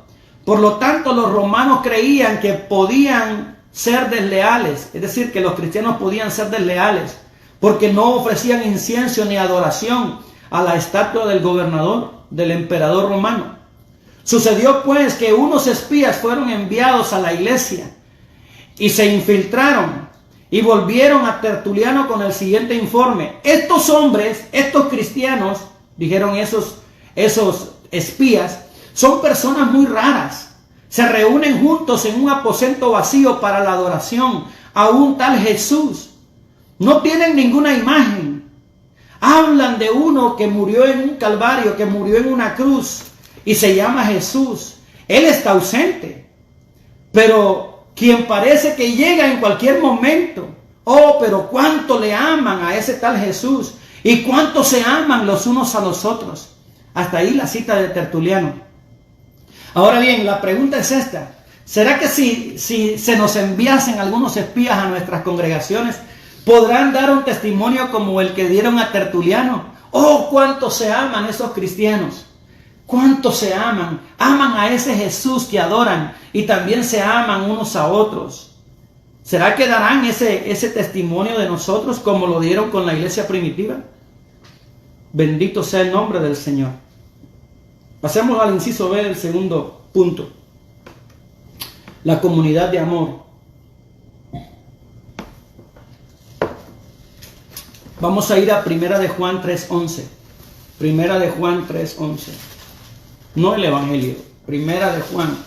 S1: Por lo tanto, los romanos creían que podían ser desleales, es decir, que los cristianos podían ser desleales, porque no ofrecían incienso ni adoración a la estatua del gobernador, del emperador romano. Sucedió pues que unos espías fueron enviados a la iglesia y se infiltraron y volvieron a Tertuliano con el siguiente informe: estos hombres, estos cristianos, dijeron esos espías, son personas muy raras. Se reúnen juntos en un aposento vacío para la adoración a un tal Jesús. No tienen ninguna imagen. Hablan de uno que murió en un calvario, que murió en una cruz y se llama Jesús. Él está ausente, pero quien parece que llega en cualquier momento. Oh, pero cuánto le aman a ese tal Jesús y cuánto se aman los unos a los otros. Hasta ahí la cita de Tertuliano. Ahora bien, la pregunta es esta: ¿será que si se nos enviasen algunos espías a nuestras congregaciones, podrán dar un testimonio como el que dieron a Tertuliano? Oh, cuánto se aman esos cristianos, cuánto se aman a ese Jesús que adoran y también se aman unos a otros. ¿Será que darán ese testimonio de nosotros como lo dieron con la iglesia primitiva? Bendito sea el nombre del Señor. Pasemos al inciso B del segundo punto: la comunidad de amor. Vamos a ir a Primera de Juan 3:11. Primera de Juan 3:11. No el Evangelio. Primera de Juan,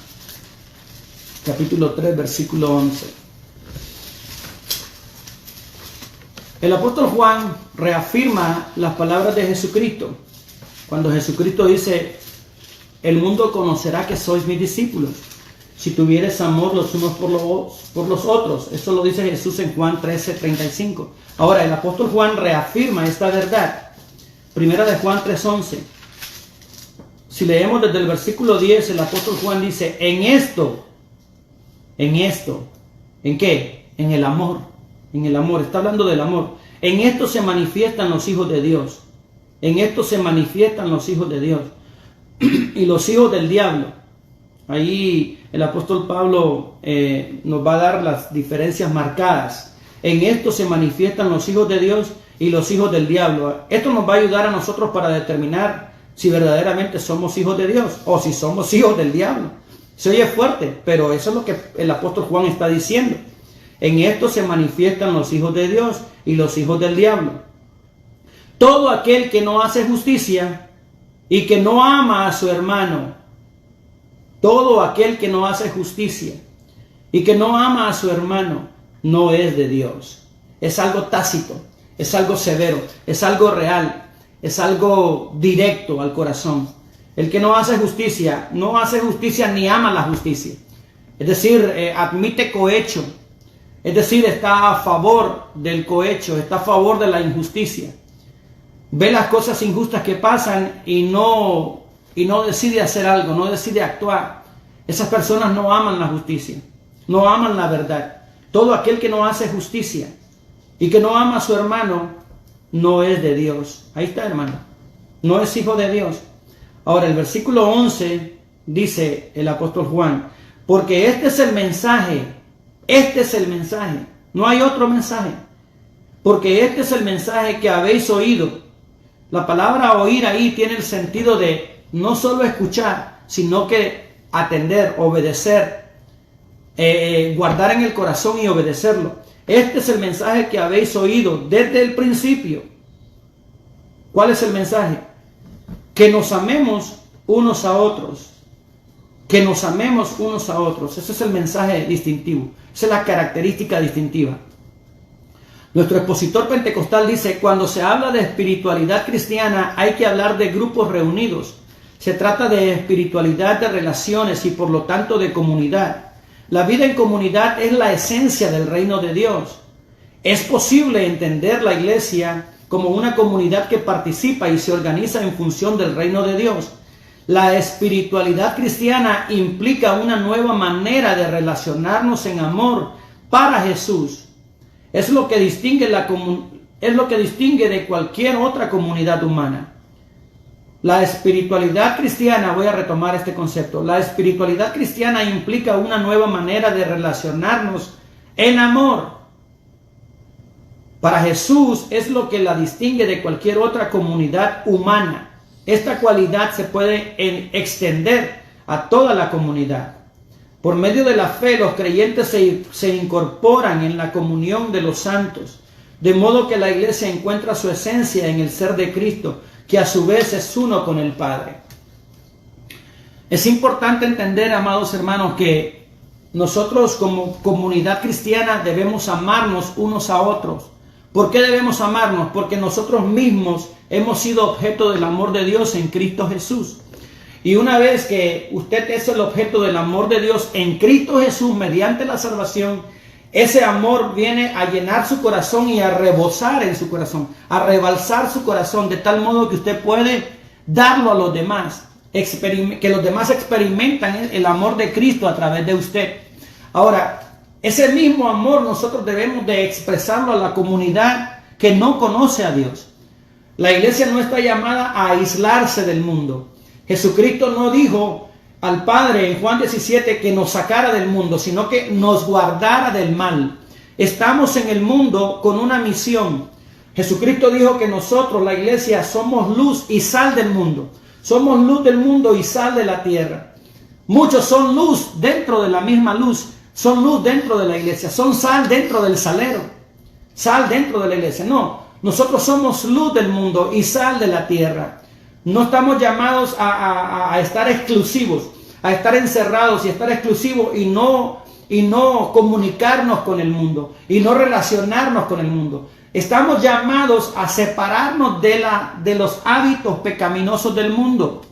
S1: capítulo 3, versículo 11. El apóstol Juan reafirma las palabras de Jesucristo cuando Jesucristo dice: el mundo conocerá que sois mis discípulos si tuvieres amor los unos por los otros. Eso lo dice Jesús en Juan 13:35. Ahora, el apóstol Juan reafirma esta verdad. Primera de Juan 3:11. Si leemos desde el versículo 10, el apóstol Juan dice: ¿en qué? En el amor. En el amor, está hablando del amor. En esto se manifiestan los hijos de Dios. En esto se manifiestan los hijos de Dios y los hijos del diablo. Ahí el apóstol Pablo nos va a dar las diferencias marcadas. En esto se manifiestan los hijos de Dios y los hijos del diablo. Esto nos va a ayudar a nosotros para determinar si verdaderamente somos hijos de Dios o si somos hijos del diablo. Se oye fuerte, pero eso es lo que el apóstol Juan está diciendo. En esto se manifiestan los hijos de Dios y los hijos del diablo. Todo aquel que no hace justicia y que no ama a su hermano, todo aquel que no hace justicia y que no ama a su hermano, no es de Dios. Es algo tácito, es algo severo, es algo real. es algo directo al corazón. El que no hace justicia ni ama la justicia. Es decir, admite cohecho. Es decir, está a favor del cohecho, está a favor de la injusticia. Ve las cosas injustas que pasan y no decide hacer algo, no decide actuar. Esas personas no aman la justicia, no aman la verdad. Todo aquel que no hace justicia y que no ama a su hermano, no es de Dios. Ahí está, hermano. No es hijo de Dios. Ahora, el versículo 11 dice el apóstol Juan, porque este es el mensaje, no hay otro mensaje, porque este es el mensaje que habéis oído. La palabra oír ahí tiene el sentido de no solo escuchar, sino que atender, obedecer, guardar en el corazón y obedecerlo. Este es el mensaje que habéis oído desde el principio. ¿Cuál es el mensaje? Que nos amemos unos a otros. Que nos amemos unos a otros. Ese es el mensaje distintivo. Esa es la característica distintiva. Nuestro expositor pentecostal dice, cuando se habla de espiritualidad cristiana hay que hablar de grupos reunidos. Se trata de espiritualidad de relaciones y por lo tanto de comunidad. La vida en comunidad es la esencia del reino de Dios. Es posible entender la iglesia como una comunidad que participa y se organiza en función del reino de Dios. La espiritualidad cristiana implica una nueva manera de relacionarnos en amor para Jesús. Es lo que distingue de cualquier otra comunidad humana. La espiritualidad cristiana, voy a retomar este concepto, la espiritualidad cristiana implica una nueva manera de relacionarnos en amor. Para Jesús es lo que la distingue de cualquier otra comunidad humana. Esta cualidad se puede extender a toda la comunidad. Por medio de la fe, los creyentes se incorporan en la comunión de los santos, de modo que la iglesia encuentra su esencia en el ser de Cristo, que a su vez es uno con el Padre. Es importante entender, amados hermanos, que nosotros como comunidad cristiana debemos amarnos unos a otros. ¿Por qué debemos amarnos? Porque nosotros mismos hemos sido objeto del amor de Dios en Cristo Jesús. Y una vez que usted es el objeto del amor de Dios en Cristo Jesús mediante la salvación, ese amor viene a llenar su corazón y a rebosar en su corazón, a rebalsar su corazón, de tal modo que usted puede darlo a los demás, que los demás experimentan el amor de Cristo a través de usted. Ahora, ese mismo amor nosotros debemos de expresarlo a la comunidad que no conoce a Dios. La iglesia no está llamada a aislarse del mundo. Jesucristo no dijo al Padre en Juan 17 que nos sacara del mundo, sino que nos guardara del mal. Estamos en el mundo con una misión. Jesucristo dijo que nosotros, la iglesia, somos luz y sal del mundo. Somos luz del mundo y sal de la tierra. Muchos son luz dentro de la misma luz. Son luz dentro de la iglesia. Son sal dentro del salero. Sal dentro de la iglesia. No, nosotros somos luz del mundo y sal de la tierra. No estamos llamados a estar exclusivos, a estar encerrados y estar exclusivos y no comunicarnos con el mundo y no relacionarnos con el mundo. Estamos llamados a separarnos de los hábitos pecaminosos del mundo.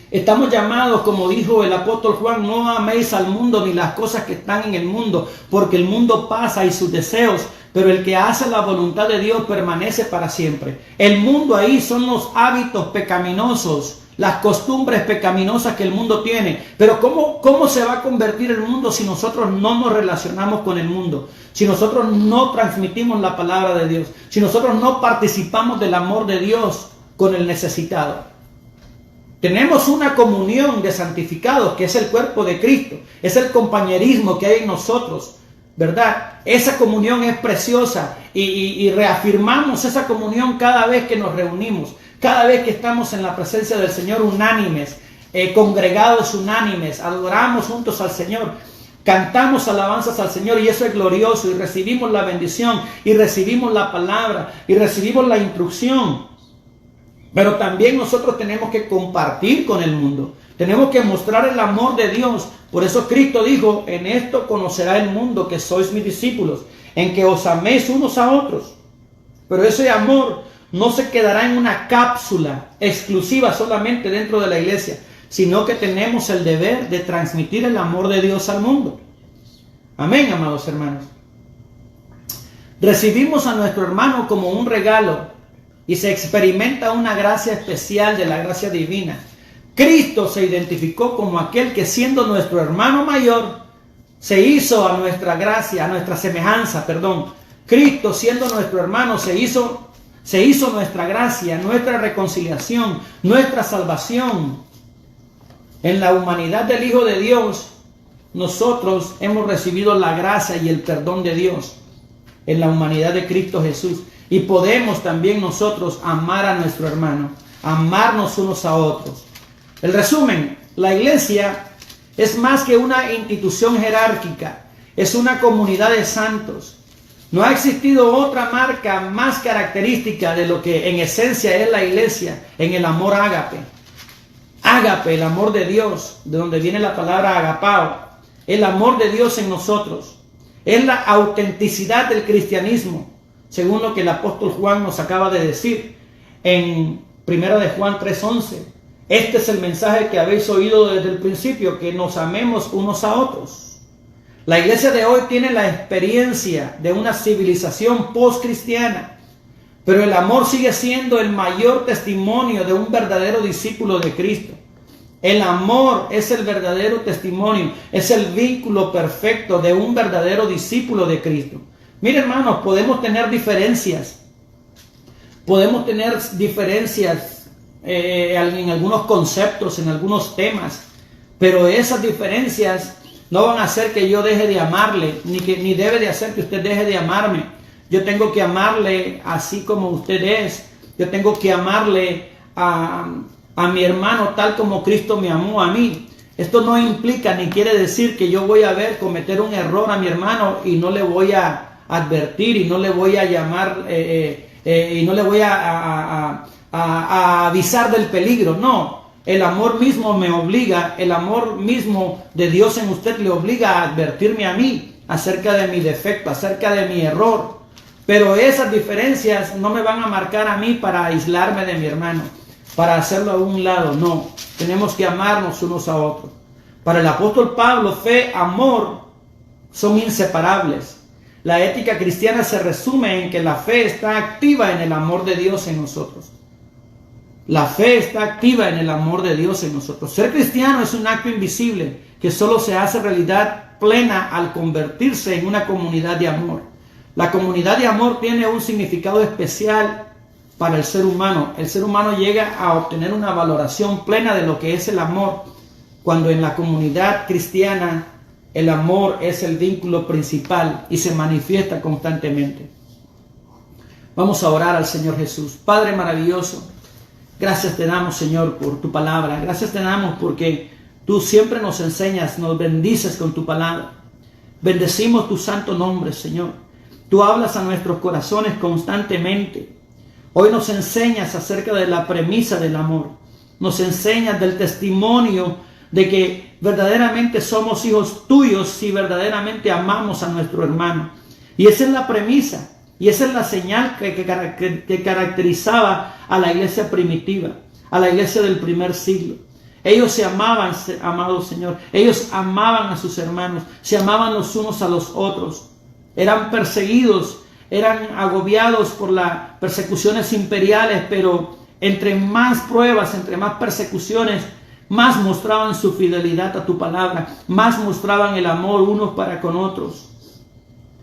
S1: Estamos llamados, como dijo el apóstol Juan, no améis al mundo ni las cosas que están en el mundo, porque el mundo pasa y sus deseos, pero el que hace la voluntad de Dios permanece para siempre. El mundo ahí son los hábitos pecaminosos, las costumbres pecaminosas que el mundo tiene. Pero ¿cómo se va a convertir el mundo si nosotros no nos relacionamos con el mundo? Si nosotros no transmitimos la palabra de Dios, si nosotros no participamos del amor de Dios con el necesitado. Tenemos una comunión de santificados que es el cuerpo de Cristo, es el compañerismo que hay en nosotros, ¿verdad? Esa comunión es preciosa y reafirmamos esa comunión cada vez que nos reunimos, cada vez que estamos en la presencia del Señor unánimes, congregados unánimes, adoramos juntos al Señor, cantamos alabanzas al Señor y eso es glorioso y recibimos la bendición y recibimos la palabra y recibimos la instrucción. Pero también nosotros tenemos que compartir con el mundo. Tenemos que mostrar el amor de Dios. Por eso Cristo dijo, en esto conocerá el mundo que sois mis discípulos, en que os améis unos a otros. Pero ese amor no se quedará en una cápsula exclusiva solamente dentro de la iglesia, sino que tenemos el deber de transmitir el amor de Dios al mundo. Amén, amados hermanos. Recibimos a nuestro hermano como un regalo y se experimenta una gracia especial de la gracia divina. Cristo se identificó como aquel que, siendo nuestro hermano mayor, se hizo a nuestra gracia, a nuestra semejanza, Cristo, siendo nuestro hermano, se hizo nuestra gracia, nuestra reconciliación, nuestra salvación. En la humanidad del Hijo de Dios, nosotros hemos recibido la gracia y el perdón de Dios en la humanidad de Cristo Jesús. Y podemos también nosotros amar a nuestro hermano, amarnos unos a otros. El resumen, la iglesia es más que una institución jerárquica, es una comunidad de santos. No ha existido otra marca más característica de lo que en esencia es la iglesia en el amor ágape. Ágape, el amor de Dios, de donde viene la palabra agapao, el amor de Dios en nosotros. Es la autenticidad del cristianismo, según lo que el apóstol Juan nos acaba de decir en 1 de Juan 3:11. Este es el mensaje que habéis oído desde el principio, que nos amemos unos a otros. La iglesia de hoy tiene la experiencia de una civilización post-cristiana, pero el amor sigue siendo el mayor testimonio de un verdadero discípulo de Cristo. El amor es el verdadero testimonio, es el vínculo perfecto de un verdadero discípulo de Cristo. Miren, hermanos, podemos tener diferencias en algunos conceptos, en algunos temas, pero esas diferencias no van a hacer que yo deje de amarle, ni debe de hacer que usted deje de amarme. Yo tengo que amarle así como usted es. Yo tengo que amarle a mi hermano tal como Cristo me amó a mí. Esto no implica ni quiere decir que yo voy a cometer un error a mi hermano y no le voy a advertir y no le voy a llamar y no le voy a avisar del peligro. No, el amor mismo me obliga, el amor mismo de Dios en usted le obliga a advertirme a mí acerca de mi defecto, acerca de mi error. Pero esas diferencias no me van a marcar a mí para aislarme de mi hermano, para hacerlo a un lado. No, tenemos que amarnos unos a otros. Para el apóstol Pablo, fe, amor son inseparables. La ética cristiana se resume en que la fe está activa en el amor de Dios en nosotros. La fe está activa en el amor de Dios en nosotros. Ser cristiano es un acto invisible que solo se hace realidad plena al convertirse en una comunidad de amor. La comunidad de amor tiene un significado especial para el ser humano. El ser humano llega a obtener una valoración plena de lo que es el amor, cuando en la comunidad cristiana el amor es el vínculo principal y se manifiesta constantemente. Vamos a orar al Señor Jesús. Padre maravilloso, gracias te damos, Señor, por tu palabra. Gracias te damos porque tú siempre nos enseñas, nos bendices con tu palabra. Bendecimos tu santo nombre, Señor. Tú hablas a nuestros corazones constantemente. Hoy nos enseñas acerca de la premisa del amor. Nos enseñas del testimonio de que verdaderamente somos hijos tuyos si verdaderamente amamos a nuestro hermano. Y esa es la premisa. Y esa es la señal que caracterizaba a la iglesia primitiva, a la iglesia del primer siglo. Ellos se amaban, amado Señor. Ellos amaban a sus hermanos. Se amaban los unos a los otros. Eran perseguidos, eran agobiados por las persecuciones imperiales, pero entre más pruebas, entre más persecuciones, más mostraban su fidelidad a tu palabra, más mostraban el amor unos para con otros.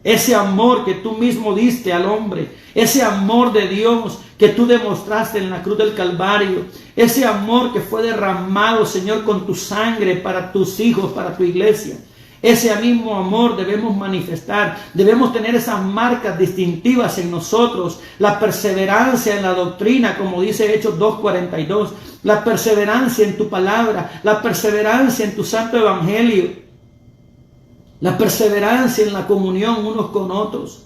S1: Ese amor que tú mismo diste al hombre, ese amor de Dios que tú demostraste en la cruz del Calvario, ese amor que fue derramado, Señor, con tu sangre para tus hijos, para tu iglesia. Ese mismo amor debemos manifestar, debemos tener esas marcas distintivas en nosotros, la perseverancia en la doctrina, como dice Hechos 2:42, la perseverancia en tu palabra, la perseverancia en tu santo evangelio, la perseverancia en la comunión unos con otros,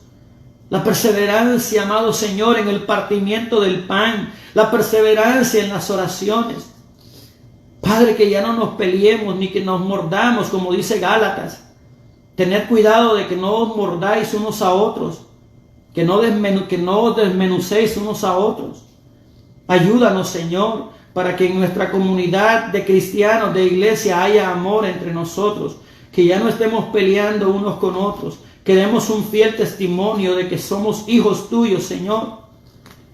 S1: la perseverancia, amado Señor, en el partimiento del pan, la perseverancia en las oraciones. Padre, que ya no nos peleemos ni que nos mordamos, como dice Gálatas. Tener cuidado de que no os mordáis unos a otros. que no desmenucéis unos a otros. Ayúdanos, Señor, para que en nuestra comunidad de cristianos, de iglesia, haya amor entre nosotros, que ya no estemos peleando unos con otros, que demos un fiel testimonio de que somos hijos tuyos, Señor,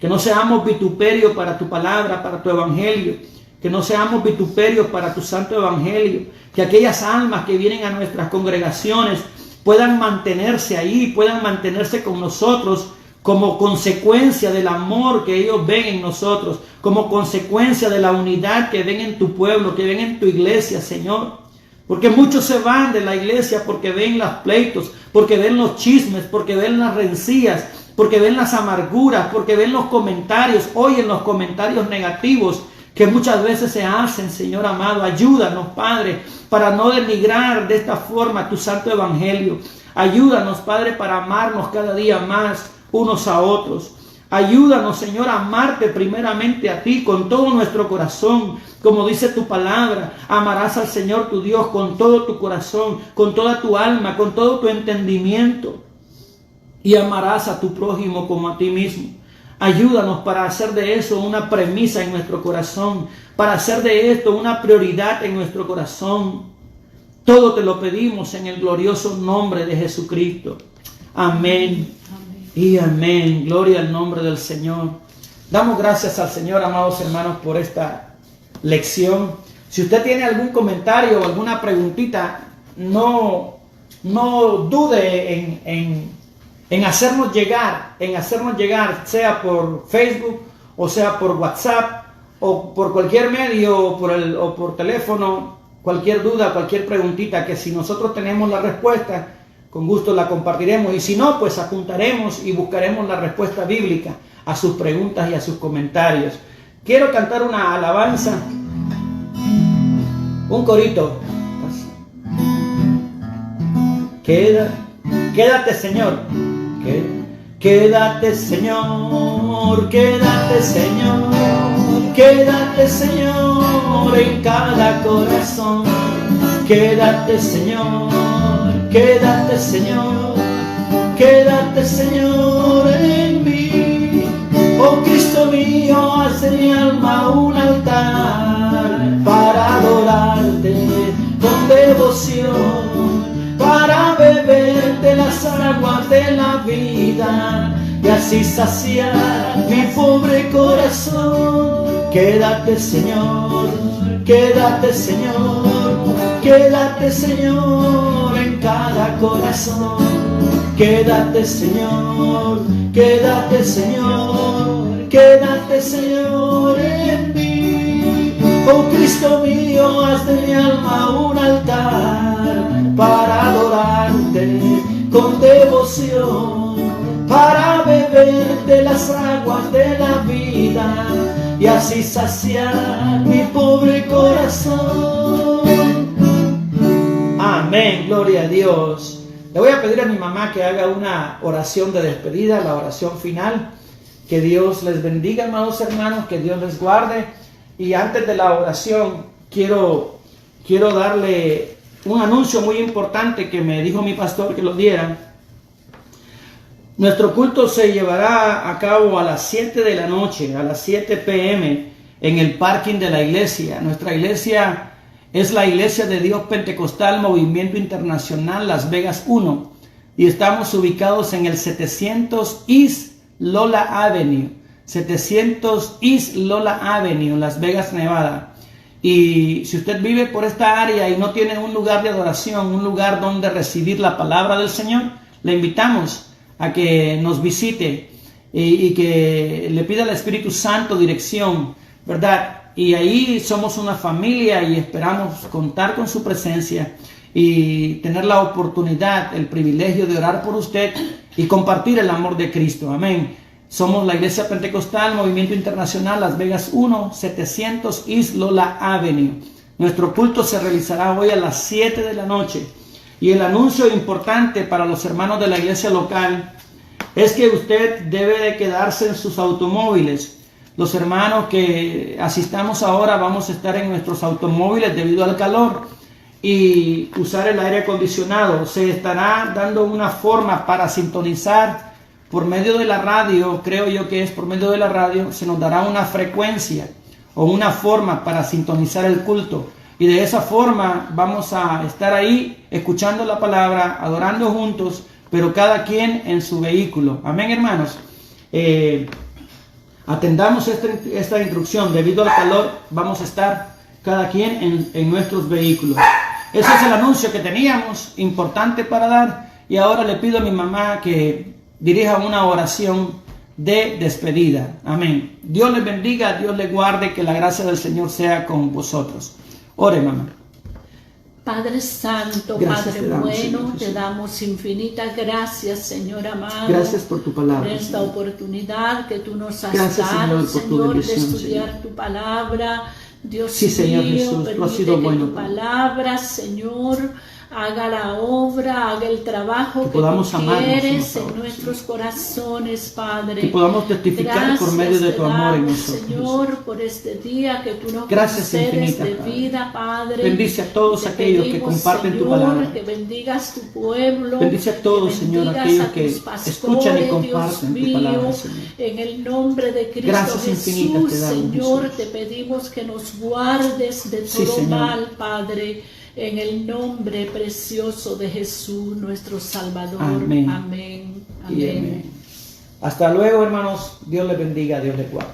S1: que no seamos vituperio para tu palabra, para tu evangelio, que no seamos vituperios para tu santo evangelio, que aquellas almas que vienen a nuestras congregaciones puedan mantenerse ahí, puedan mantenerse con nosotros como consecuencia del amor que ellos ven en nosotros, como consecuencia de la unidad que ven en tu pueblo, que ven en tu iglesia, Señor. Porque muchos se van de la iglesia porque ven los pleitos, porque ven los chismes, porque ven las rencillas, porque ven las amarguras, porque ven los comentarios, oyen los comentarios negativos que muchas veces se hacen, Señor amado. Ayúdanos, Padre, para no denigrar de esta forma tu santo evangelio. Ayúdanos, Padre, para amarnos cada día más unos a otros. Ayúdanos, Señor, a amarte primeramente a ti con todo nuestro corazón. Como dice tu palabra, amarás al Señor tu Dios con todo tu corazón, con toda tu alma, con todo tu entendimiento. Y amarás a tu prójimo como a ti mismo. Ayúdanos para hacer de eso una premisa en nuestro corazón, para hacer de esto una prioridad en nuestro corazón. Todo te lo pedimos en el glorioso nombre de Jesucristo. Amén. Y amén. Gloria al nombre del Señor. Damos gracias al Señor, amados hermanos, por esta lección. Si usted tiene algún comentario o alguna preguntita, no dude en hacernos llegar, sea por Facebook, o sea por WhatsApp, o por cualquier medio, o por teléfono, cualquier duda, cualquier preguntita, que si nosotros tenemos la respuesta, con gusto la compartiremos, y si no, pues apuntaremos y buscaremos la respuesta bíblica a sus preguntas y a sus comentarios. Quiero cantar una alabanza, un corito. Quédate, Señor. Quédate, Señor. Quédate, Señor. Quédate, Señor, en cada corazón. Quédate, Señor. Quédate, Señor. Quédate, Señor, en mí. Oh Cristo mío, haz de mi alma un altar para adorarte con devoción, para beber de las aguas de la vida y así saciar mi pobre corazón. Quédate, Señor, quédate, Señor, quédate, Señor, en cada corazón. Quédate, Señor, quédate, Señor, quédate, Señor, en mí. Oh Cristo mío, haz de mi alma un altar para adorarte con devoción, para beber de las aguas de la vida y así saciar mi pobre corazón. Amén, gloria a Dios. Le voy a pedir a mi mamá que haga una oración de despedida, la oración final. Que Dios les bendiga, amados hermanos, que Dios les guarde. Y antes de la oración, quiero darle un anuncio muy importante que me dijo mi pastor que lo diera. Nuestro culto se llevará a cabo a las 7 de la noche, a las 7 p.m. en el parking de la iglesia. Nuestra iglesia es la Iglesia de Dios Pentecostal Movimiento Internacional Las Vegas 1 y estamos ubicados en el 700 East Lola Avenue, 700 East Lola Avenue, Las Vegas, Nevada. Y si usted vive por esta área y no tiene un lugar de adoración, un lugar donde recibir la palabra del Señor, le invitamos a que nos visite y que le pida al Espíritu Santo dirección, ¿verdad? Y ahí somos una familia y esperamos contar con su presencia y tener la oportunidad, el privilegio de orar por usted y compartir el amor de Cristo. Amén. Somos la Iglesia Pentecostal Movimiento Internacional Las Vegas 1, 700 East Lola Avenue. Nuestro culto se realizará hoy a las 7 de la noche. Y el anuncio importante para los hermanos de la iglesia local es que usted debe de quedarse en sus automóviles. Los hermanos que asistamos ahora vamos a estar en nuestros automóviles debido al calor y usar el aire acondicionado. Se estará dando una forma para sintonizar por medio de la radio, creo yo que es por medio de la radio, se nos dará una frecuencia o una forma para sintonizar el culto. Y de esa forma vamos a estar ahí escuchando la palabra, adorando juntos, pero cada quien en su vehículo. Amén, hermanos. Atendamos esta instrucción. Debido al calor vamos a estar cada quien en nuestros vehículos. Ese es el anuncio que teníamos, importante para dar. Y ahora le pido a mi mamá que dirija una oración de despedida. Amén. Dios les bendiga, Dios les guarde, que la gracia del Señor sea con vosotros. Ore, mamá.
S2: Padre Santo,
S1: Gracias
S2: Padre
S1: damos,
S2: bueno,
S1: Señor
S2: te
S1: Jesús.
S2: damos infinitas gracias, Señor amado.
S1: Gracias por tu palabra,
S2: por esta
S1: Señor.
S2: oportunidad que tú nos has
S1: Gracias,
S2: dado,
S1: Señor, por tu
S2: Señor, de
S1: bendición,
S2: estudiar
S1: Señor.
S2: tu palabra. Dios
S1: Sí, Señor
S2: mío,
S1: Jesús, tú has
S2: permite
S1: sido
S2: que
S1: bueno,
S2: tu
S1: Padre.
S2: palabra, Señor, haga la obra, haga el trabajo
S1: Que
S2: que
S1: podamos
S2: tú
S1: amarnos
S2: quieres
S1: unos a
S2: en
S1: otros,
S2: nuestros corazones, Padre.
S1: Que podamos testificar por medio de tu amor en
S2: Gracias,
S1: nosotros.
S2: Señor, por este día que tú nos
S1: Gracias
S2: concedes
S1: infinitas,
S2: de
S1: Padre.
S2: vida, Padre.
S1: Bendice a todos
S2: Te
S1: aquellos que
S2: pedimos,
S1: comparten tu
S2: Señor,
S1: palabra.
S2: que bendigas tu pueblo.
S1: Bendice a todos,
S2: que
S1: Señor,
S2: bendigas
S1: aquellos
S2: a
S1: que
S2: tus pastores,
S1: escuchan y
S2: Dios
S1: comparten tu palabra,
S2: mío,
S1: Señor.
S2: en el nombre de Cristo
S1: Gracias infinitas
S2: Jesús,
S1: te damos,
S2: Señor,
S1: Jesús.
S2: te pedimos que nos guardes de
S1: Sí,
S2: todo
S1: Señor.
S2: mal, Padre, en el nombre precioso de Jesús, nuestro Salvador.
S1: Amén.
S2: Amén.
S1: Y amén. Hasta luego, hermanos. Dios les bendiga, Dios les guarde.